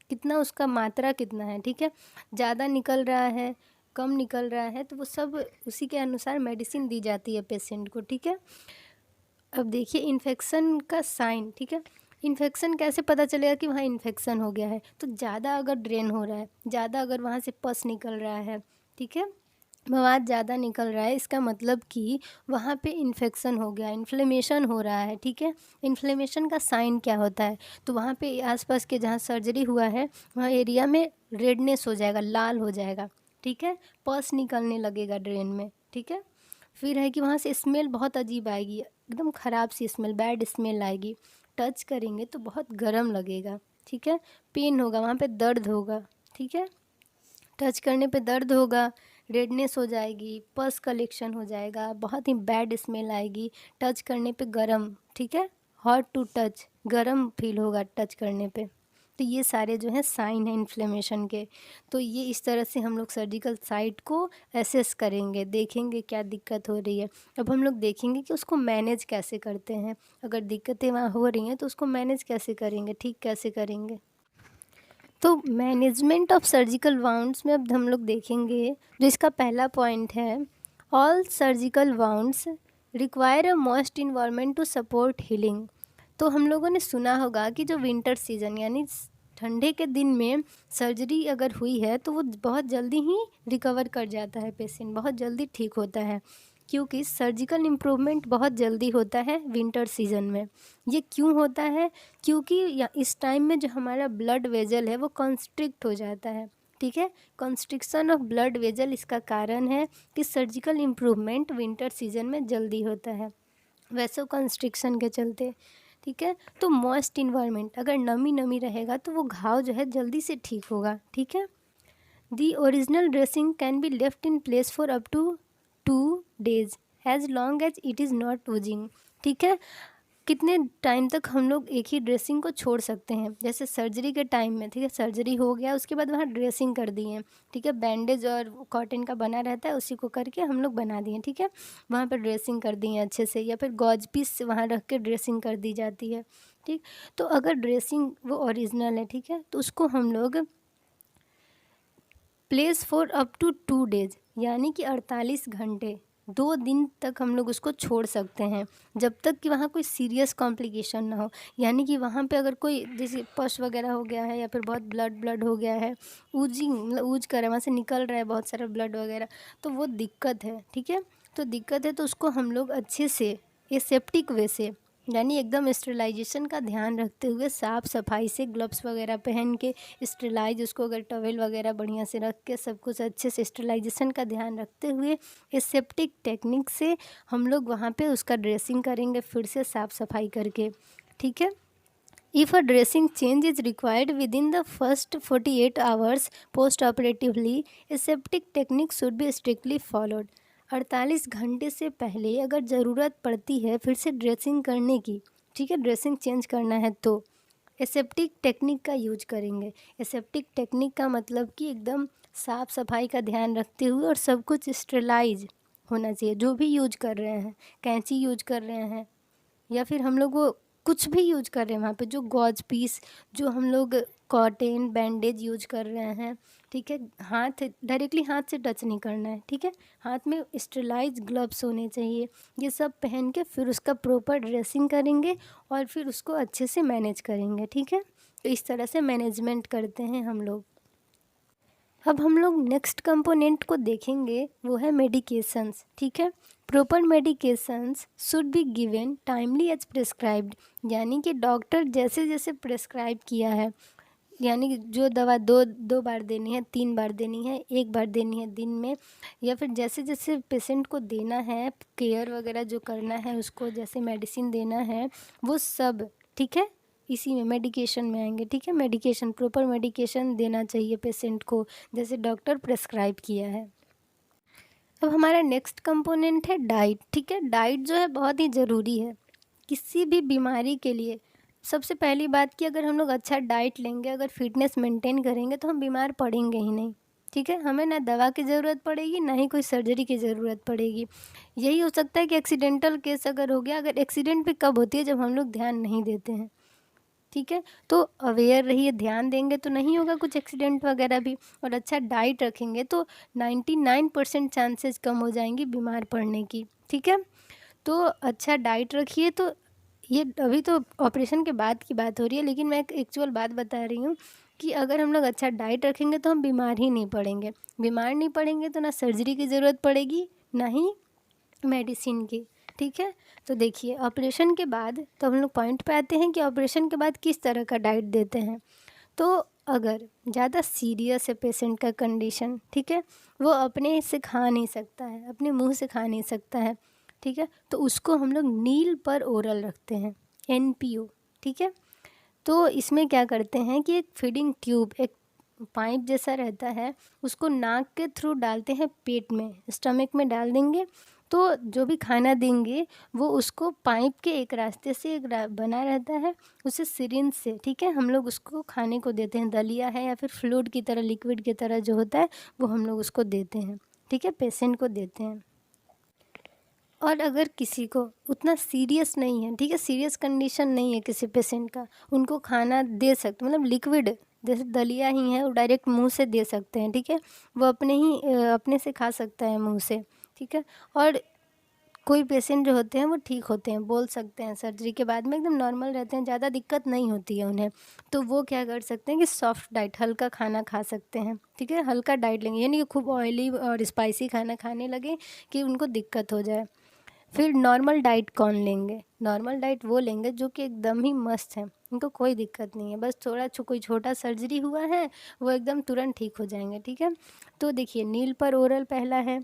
Speaker 1: कितना उसका मात्रा कितना है, ठीक है, ज़्यादा निकल रहा है, कम निकल रहा है, तो वो सब उसी के अनुसार मेडिसिन दी जाती है पेशेंट को, ठीक है। अब देखिए इन्फेक्शन का साइन, ठीक है, इन्फेक्शन कैसे पता चलेगा कि वहाँ इन्फेक्शन हो गया है, तो ज़्यादा अगर ड्रेन हो रहा है, ज़्यादा अगर वहाँ से पस निकल रहा है, ठीक है, मवाद ज़्यादा निकल रहा है, इसका मतलब कि वहाँ पे इन्फेक्शन हो गया, इन्फ्लेमेशन हो रहा है, ठीक है। इन्फ्लेमेशन का साइन क्या होता है, तो वहाँ पे आसपास के जहाँ सर्जरी हुआ है वहाँ एरिया में रेडनेस हो जाएगा, लाल हो जाएगा, ठीक है। पस निकलने लगेगा ड्रेन में, ठीक है। फिर है कि वहाँ से स्मेल बहुत अजीब आएगी, एकदम ख़राब सी स्मेल, बैड स्मेल आएगी। टच करेंगे तो बहुत गर्म लगेगा, ठीक है। पेन होगा, वहाँ पे दर्द होगा, ठीक है। टच करने पे दर्द होगा, रेडनेस हो जाएगी, पस कलेक्शन हो जाएगा, बहुत ही बैड स्मेल आएगी, टच करने पे गरम, ठीक है। हॉट टू टच, गरम फील होगा टच करने पे। तो ये सारे जो हैं साइन हैं इन्फ्लेमेशन के। तो ये इस तरह से हम लोग सर्जिकल साइट को एसेस करेंगे, देखेंगे क्या दिक्कत हो रही है। अब हम लोग देखेंगे कि उसको मैनेज कैसे करते हैं, अगर दिक्कतें वहाँ हो रही हैं तो उसको मैनेज कैसे करेंगे, ठीक कैसे करेंगे। तो मैनेजमेंट ऑफ सर्जिकल वाउंड्स में अब हम लोग देखेंगे, जो इसका पहला पॉइंट है, all surgical wounds require a moist environment to support healing. तो हम लोगों ने सुना होगा कि जो विंटर सीजन यानी ठंडे के दिन में सर्जरी अगर हुई है तो वो बहुत जल्दी ही रिकवर कर जाता है, पेशेंट बहुत जल्दी ठीक होता है, क्योंकि सर्जिकल इम्प्रूवमेंट बहुत जल्दी होता है विंटर सीजन में। ये क्यों होता है, क्योंकि इस टाइम में जो हमारा ब्लड वेजल है वो कंस्ट्रिक्ट हो जाता है, ठीक है। कंस्ट्रिक्शन ऑफ ब्लड वेजल इसका कारण है कि सर्जिकल इम्प्रूवमेंट विंटर सीजन में जल्दी होता है, वैसे कंस्ट्रिक्शन के चलते, ठीक है। तो मॉइस्ट इन्वायरमेंट, अगर नमी नमी रहेगा तो वो घाव जो है जल्दी से ठीक होगा, ठीक है। The original dressing can be left in place for up to 2 days as long as it is not oozing, ठीक है। कितने टाइम तक हम लोग एक ही ड्रेसिंग को छोड़ सकते हैं, जैसे सर्जरी के टाइम में, ठीक है, सर्जरी हो गया उसके बाद वहाँ ड्रेसिंग कर दी है, ठीक है, बैंडेज और कॉटन का बना रहता है उसी को करके हम लोग बना दिए, ठीक है। वहाँ पर ड्रेसिंग कर दी है अच्छे से, या फिर गॉज पीस वहाँ रख के ड्रेसिंग कर दी जाती है, ठीक। तो अगर ड्रेसिंग वो ओरिजिनल है, ठीक है, तो उसको हम लोग place for up to 2 days यानी कि 48 घंटे, 2 दिन तक हम लोग उसको छोड़ सकते हैं, जब तक कि वहाँ कोई सीरियस कॉम्प्लिकेशन ना हो। यानी कि वहाँ पे अगर कोई जैसे पस वगैरह हो गया है या फिर बहुत ब्लड हो गया है, ऊजिंग मतलब ऊज कर रहा है, वहाँ से निकल रहा है बहुत सारा ब्लड वगैरह, तो वो दिक्कत है, ठीक है। तो दिक्कत है तो उसको हम लोग अच्छे से एसेप्टिक वे से, यानी एकदम स्टेरिलाइजेशन का ध्यान रखते हुए, साफ़ सफाई से ग्लव्स वगैरह पहन के स्टेरिलाइज उसको, अगर टॉवेल वगैरह बढ़िया से रख के सब कुछ अच्छे से स्टेरिलाइजेशन का ध्यान रखते हुए एसेप्टिक टेक्निक से हम लोग वहाँ पे उसका ड्रेसिंग करेंगे, फिर से साफ़ सफाई करके, ठीक है। If a dressing change is required within the first 48 hours post-operatively, aseptic technique should be strictly followed. 48 घंटे से पहले अगर ज़रूरत पड़ती है फिर से ड्रेसिंग करने की, ठीक है, ड्रेसिंग चेंज करना है तो एसेप्टिक टेक्निक का यूज करेंगे। एसेप्टिक टेक्निक का मतलब कि एकदम साफ़ सफाई का ध्यान रखते हुए और सब कुछ स्टेरिलाइज होना चाहिए, जो भी यूज कर रहे हैं, कैंची यूज कर रहे हैं या फिर हम लोग वो कुछ भी यूज कर रहे हैं वहाँ पे, जो गॉज पीस, जो हम लोग कॉटन बैंडेज यूज कर रहे हैं, ठीक है। हाथ डायरेक्टली हाथ से टच नहीं करना है, ठीक है। हाथ में स्टेरिलाइज ग्लव्स होने चाहिए, ये सब पहन के फिर उसका प्रॉपर ड्रेसिंग करेंगे और फिर उसको अच्छे से मैनेज करेंगे, ठीक है। तो इस तरह से मैनेजमेंट करते हैं हम लोग। अब हम लोग नेक्स्ट कंपोनेंट को देखेंगे, वो है मेडिकेशंस, ठीक है। Proper medications should be given timely as prescribed, यानी कि डॉक्टर जैसे जैसे प्रिस्क्राइब किया है, यानी कि जो दवा दो बार देनी है, 3 बार देनी है, 1 बार देनी है दिन में, या फिर जैसे जैसे पेशेंट को देना है, केयर वगैरह जो करना है उसको, जैसे मेडिसिन देना है वो सब, ठीक है, इसी में मेडिकेशन में आएंगे, ठीक है। मेडिकेशन, प्रॉपर मेडिकेशन देना चाहिए पेशेंट को जैसे डॉक्टर प्रेस्क्राइब किया है। अब हमारा नेक्स्ट कंपोनेंट है डाइट, ठीक है। डाइट जो है बहुत ही ज़रूरी है किसी भी बीमारी के लिए। सबसे पहली बात कि अगर हम लोग अच्छा डाइट लेंगे, अगर फिटनेस मेंटेन करेंगे तो हम बीमार पड़ेंगे ही नहीं, ठीक है। हमें ना दवा की ज़रूरत पड़ेगी ना ही कोई सर्जरी की ज़रूरत पड़ेगी। यही हो सकता है कि एक्सीडेंटल केस अगर हो गया, अगर एक्सीडेंट भी कब होती है, जब हम लोग ध्यान नहीं देते हैं, ठीक है। तो अवेयर रहिए, ध्यान देंगे तो नहीं होगा कुछ एक्सीडेंट वगैरह भी, और अच्छा डाइट रखेंगे तो 99% चांसेस कम हो जाएंगी बीमार पड़ने की, ठीक है। तो अच्छा डाइट रखिए। तो ये अभी तो ऑपरेशन के बाद की बात हो रही है, लेकिन मैं एक एक्चुअल बात बता रही हूँ कि अगर हम लोग अच्छा डाइट रखेंगे तो हम बीमार ही नहीं पड़ेंगे, बीमार नहीं पड़ेंगे तो ना सर्जरी की ज़रूरत पड़ेगी ना ही मेडिसिन की। ठीक है, तो देखिए ऑपरेशन के बाद तो हम लोग पॉइंट पे आते हैं कि ऑपरेशन के बाद किस तरह का डाइट देते हैं। तो अगर ज़्यादा सीरियस है पेशेंट का कंडीशन, ठीक है, वो अपने से खा नहीं सकता है, अपने मुंह से खा नहीं सकता है, ठीक है, तो उसको हम लोग नील पर ओरल रखते हैं, NPO। ठीक है, तो इसमें क्या करते हैं कि एक फीडिंग ट्यूब, एक पाइप जैसा रहता है, उसको नाक के थ्रू डालते हैं पेट में, स्टमक में डाल देंगे। तो जो भी खाना देंगे वो उसको पाइप के एक रास्ते से बना रहता है, उसे सिरिंज से, ठीक है, हम लोग उसको खाने को देते हैं। दलिया है या फिर फ्लूइड की तरह, लिक्विड की तरह जो होता है वो हम लोग उसको देते हैं। ठीक है, पेशेंट को देते हैं। और अगर किसी को उतना सीरियस नहीं है, ठीक है, सीरियस कंडीशन नहीं है किसी पेशेंट का, उनको खाना दे सकते, मतलब लिक्विड जैसे दलिया ही है वो डायरेक्ट मुंह से दे सकते हैं। ठीक है, वो अपने से खा सकता है मुंह से। ठीक है, और कोई पेशेंट जो होते हैं वो ठीक होते हैं, बोल सकते हैं, सर्जरी के बाद में एकदम नॉर्मल रहते हैं, ज़्यादा दिक्कत नहीं होती है उन्हें। तो वो क्या कर सकते हैं कि सॉफ्ट डाइट, हल्का खाना खा सकते हैं। ठीक है, हल्का डाइट लेंगे, यानी कि खूब ऑयली और स्पाइसी खाना खाने लगे कि उनको दिक्कत हो जाए। फिर नॉर्मल डाइट कौन लेंगे, नॉर्मल डाइट वो लेंगे जो कि एकदम ही मस्त है, उनको कोई दिक्कत नहीं है, बस थोड़ा कोई छोटा सर्जरी हुआ है वो एकदम तुरंत ठीक हो जाएंगे। ठीक है, तो देखिए नील पर ओरल पहला है।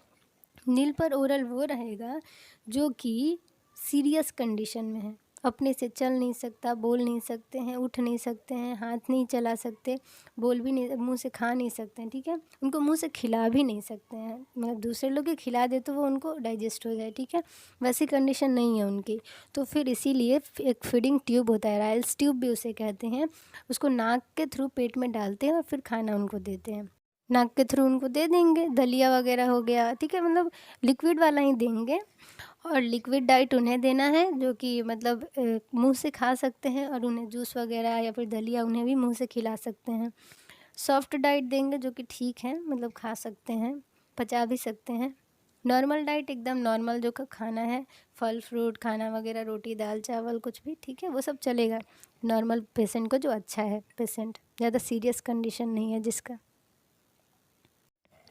Speaker 1: नील पर ओरल वो रहेगा जो कि सीरियस कंडीशन में है, अपने से चल नहीं सकता, बोल नहीं सकते हैं, उठ नहीं सकते हैं, हाथ नहीं चला सकते, बोल भी नहीं, मुंह से खा नहीं सकते हैं। ठीक है, उनको मुंह से खिला भी नहीं सकते हैं, मतलब दूसरे लोग के खिला दे तो वो उनको डाइजेस्ट हो जाए। ठीक है, वैसी कंडीशन नहीं है उनकी। तो फिर इसीलिए एक फीडिंग ट्यूब होता है, राइल्स ट्यूब भी उसे कहते हैं, उसको नाक के थ्रू पेट में डालते हैं और फिर खाना उनको देते हैं। नाक के थ्रू उनको दे देंगे, दलिया वगैरह हो गया, ठीक है, मतलब लिक्विड वाला ही देंगे। और लिक्विड डाइट उन्हें देना है जो कि मतलब मुंह से खा सकते हैं, और उन्हें जूस वगैरह या फिर दलिया उन्हें भी मुंह से खिला सकते हैं। सॉफ्ट डाइट देंगे जो कि ठीक है, मतलब खा सकते हैं, पचा भी सकते हैं। नॉर्मल डाइट एकदम नॉर्मल जो का खाना है, फल फ्रूट खाना वगैरह, रोटी दाल चावल कुछ भी, ठीक है, वो सब चलेगा नॉर्मल पेशेंट को, जो अच्छा है पेशेंट, ज़्यादा सीरियस कंडीशन नहीं है जिसका।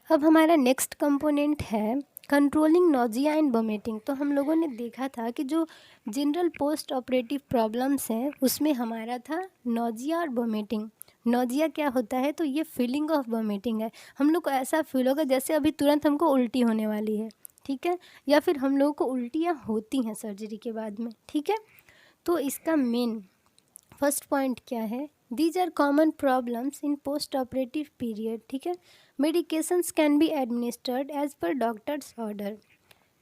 Speaker 1: अब हमारा नेक्स्ट कंपोनेंट है कंट्रोलिंग नोजिया एंड वोमिटिंग। तो हम लोगों ने देखा था कि जो जनरल पोस्ट ऑपरेटिव प्रॉब्लम्स हैं उसमें हमारा था नोजिया और वोमिटिंग। नोजिया क्या होता है, तो ये फीलिंग ऑफ वोमिटिंग है, हम लोग को ऐसा फील होगा जैसे अभी तुरंत हमको उल्टी होने वाली है। ठीक है, या फिर हम लोगों को उल्टियाँ होती हैं सर्जरी के बाद में। ठीक है, तो इसका मेन फर्स्ट पॉइंट क्या है, these are common problems in post operative period. ठीक है, medications can be administered as per doctor's order.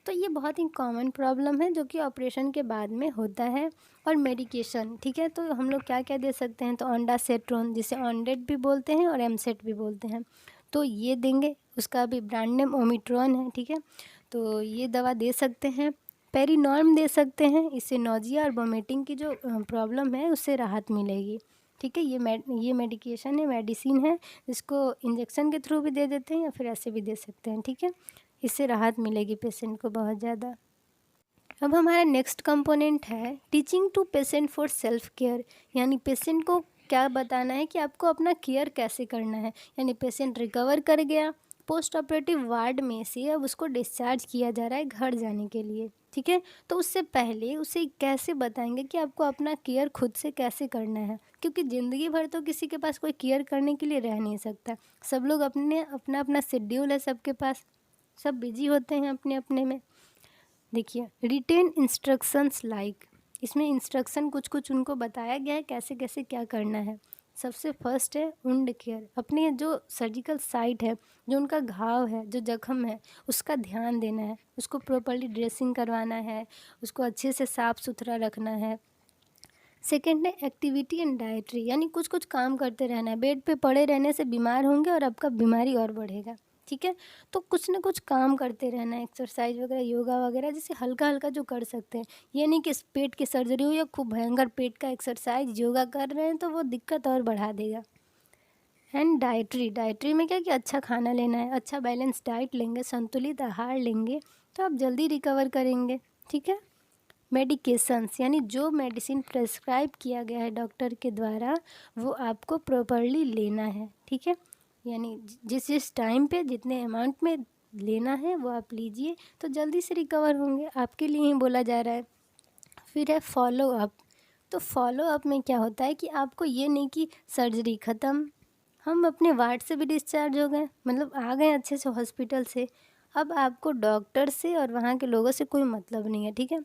Speaker 1: तो ये बहुत ही कॉमन प्रॉब्लम है जो कि ऑपरेशन के बाद में होता है। और मेडिकेशन, ठीक है, तो हम लोग क्या क्या दे सकते हैं, तो ऑन्डासेट्रोन, जिसे ऑनडेट भी बोलते हैं और एमसेट भी बोलते हैं, तो ये देंगे। उसका भी ब्रांड नेम ओमिट्रॉन है। ठीक है, तो ये दवा दे सकते हैं। पेरिनॉर्म दे सकते हैं, इससे नोजिया और वोमिटिंग की जो प्रॉब्लम है उससे राहत मिलेगी। ठीक है, ये मेडिकेशन है, मेडिसिन है, इसको इंजेक्शन के थ्रू भी दे देते हैं या फिर ऐसे भी दे सकते हैं। ठीक है, इससे राहत मिलेगी पेशेंट को बहुत ज़्यादा। अब हमारा नेक्स्ट कंपोनेंट है teaching to patient for self care, यानी पेशेंट को क्या बताना है कि आपको अपना केयर कैसे करना है। यानी पेशेंट रिकवर कर गया पोस्ट ऑपरेटिव वार्ड में से, अब उसको डिस्चार्ज किया जा रहा है घर जाने के लिए। ठीक है, तो उससे पहले उसे कैसे बताएंगे कि आपको अपना केयर खुद से कैसे करना है, क्योंकि ज़िंदगी भर तो किसी के पास कोई केयर करने के लिए रह नहीं सकता। सब लोग अपना अपना शेड्यूल है सबके पास, सब बिजी होते हैं अपने अपने में। देखिए रिटेन इंस्ट्रक्शंस लाइक, इसमें इंस्ट्रक्शन कुछ कुछ उनको बताया गया है कैसे कैसे क्या करना है। सबसे फर्स्ट है वुंड केयर, अपने जो सर्जिकल साइट है, जो उनका घाव है, जो जख्म है, उसका ध्यान देना है, उसको प्रॉपर्ली ड्रेसिंग करवाना है, उसको अच्छे से साफ़ सुथरा रखना है। सेकेंड है एक्टिविटी एंड डाइट्री, यानी कुछ कुछ काम करते रहना है, बेड पे पड़े रहने से बीमार होंगे और आपका बीमारी और बढ़ेगा। ठीक है, तो कुछ ना कुछ काम करते रहना है, एक्सरसाइज वगैरह, योगा वगैरह, जैसे हल्का हल्का जो कर सकते हैं। ये नहीं कि पेट की सर्जरी हो या खूब भयंकर पेट का एक्सरसाइज योगा कर रहे हैं तो वो दिक्कत और बढ़ा देगा। एंड डाइट्री में क्या कि अच्छा खाना लेना है, अच्छा बैलेंस डाइट लेंगे, संतुलित आहार लेंगे तो आप जल्दी रिकवर करेंगे। ठीक है, मेडिकेशंस यानी जो मेडिसिन प्रेस्क्राइब किया गया है डॉक्टर के द्वारा वो आपको प्रॉपरली लेना है, ठीक है। यानी जिस जिस टाइम पे जितने अमाउंट में लेना है वो आप लीजिए तो जल्दी से रिकवर होंगे, आपके लिए ही बोला जा रहा है। फिर है फॉलो अप। तो फॉलो अप में क्या होता है कि आपको ये नहीं कि सर्जरी ख़त्म, हम अपने वार्ड से भी डिस्चार्ज हो गए, मतलब आ गए अच्छे से हॉस्पिटल से, अब आपको डॉक्टर से और वहाँ के लोगों से कोई मतलब नहीं है, ठीक है।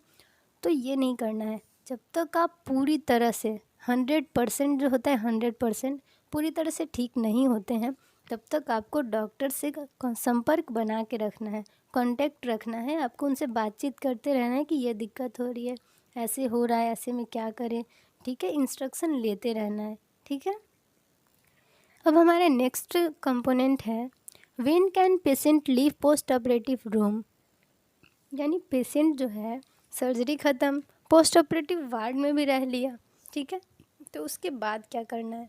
Speaker 1: तो ये नहीं करना है। जब तक आप पूरी तरह से 100% जो होता है 100% पूरी तरह से ठीक नहीं होते हैं तब तक आपको डॉक्टर से संपर्क बना के रखना है, कांटेक्ट रखना है, आपको उनसे बातचीत करते रहना है कि ये दिक्कत हो रही है, ऐसे हो रहा है, ऐसे में क्या करें, ठीक है। इंस्ट्रक्शन लेते रहना है, ठीक है। अब हमारा नेक्स्ट कंपोनेंट है when can patient leave post operative room. यानी पेशेंट जो है सर्जरी ख़त्म, पोस्ट ऑपरेटिव वार्ड में भी रह लिया, ठीक है, तो उसके बाद क्या करना है,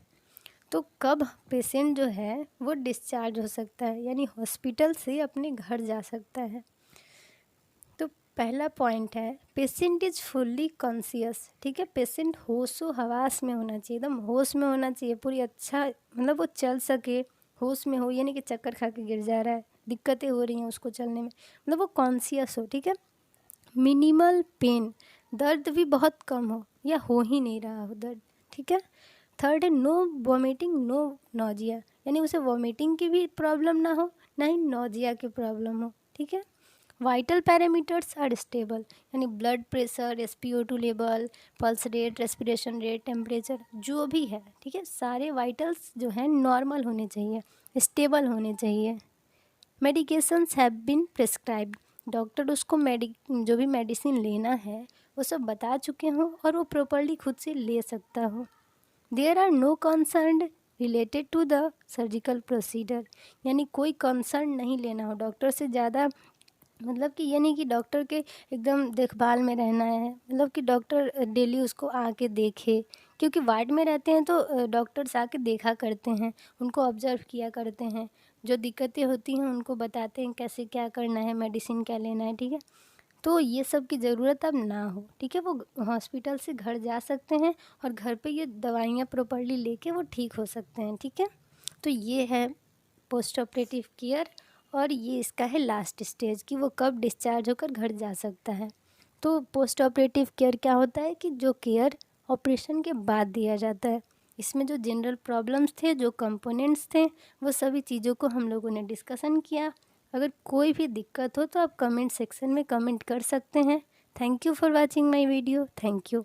Speaker 1: तो कब पेशेंट जो है वो डिस्चार्ज हो सकता है यानी हॉस्पिटल से अपने घर जा सकता है। तो पहला पॉइंट है पेशेंट इज़ फुल्ली कॉन्शियस, ठीक है। पेशेंट होशो हवास में होना चाहिए, एकदम होश में होना चाहिए, पूरी अच्छा मतलब वो चल सके, होश में हो, ये नहीं कि चक्कर खा के गिर जा रहा है, दिक्कतें हो रही हैं उसको चलने में, मतलब वो कॉन्शियस हो, ठीक है। मिनिमल पेन, दर्द भी बहुत कम हो या हो ही नहीं रहा हो दर्द, ठीक है। थर्ड है नो वॉमिटिंग नो नोजिया, यानी उसे वॉमिटिंग की भी प्रॉब्लम ना हो, ना ही नोजिया की प्रॉब्लम हो, ठीक है। वाइटल पैरामीटर्स आर स्टेबल, यानी blood pressure, SpO2 level, pulse rate, respiration rate, temperature जो भी है, ठीक है, सारे वाइटल्स जो हैं नॉर्मल होने चाहिए, स्टेबल होने चाहिए। Medications have been prescribed, doctor उसको जो भी मेडिसिन लेना है वो सब बता चुके हों और वो प्रॉपरली खुद से ले सकता हो। There are no concern related to the surgical procedure, यानी कोई कंसर्न नहीं लेना हो डॉक्टर से ज़्यादा, मतलब कि ये नहीं कि डॉक्टर के एकदम देखभाल में रहना है, मतलब कि डॉक्टर डेली उसको आके देखे, क्योंकि वार्ड में रहते हैं तो डॉक्टर्स आके देखा करते हैं, उनको ऑब्जर्व किया करते हैं, जो दिक्कतें होती हैं उनको बताते हैं कैसे क्या करना है, मेडिसिन क्या लेना है, ठीक है। तो ये सब की ज़रूरत अब ना हो, ठीक है, वो हॉस्पिटल से घर जा सकते हैं और घर पे ये दवाइयाँ प्रॉपरली लेके वो ठीक हो सकते हैं, ठीक है। तो ये है पोस्ट ऑपरेटिव केयर और ये इसका है लास्ट स्टेज कि वो कब डिस्चार्ज होकर घर जा सकता है। तो पोस्ट ऑपरेटिव केयर क्या होता है कि जो केयर ऑपरेशन के बाद दिया जाता है, इसमें जो जनरल प्रॉब्लम्स थे, जो कंपोनेंट्स थे, वो सभी चीज़ों को हम लोगों ने डिस्कशन किया। अगर कोई भी दिक्कत हो तो आप कमेंट सेक्शन में कमेंट कर सकते हैं। Thank you for watching my video. Thank you.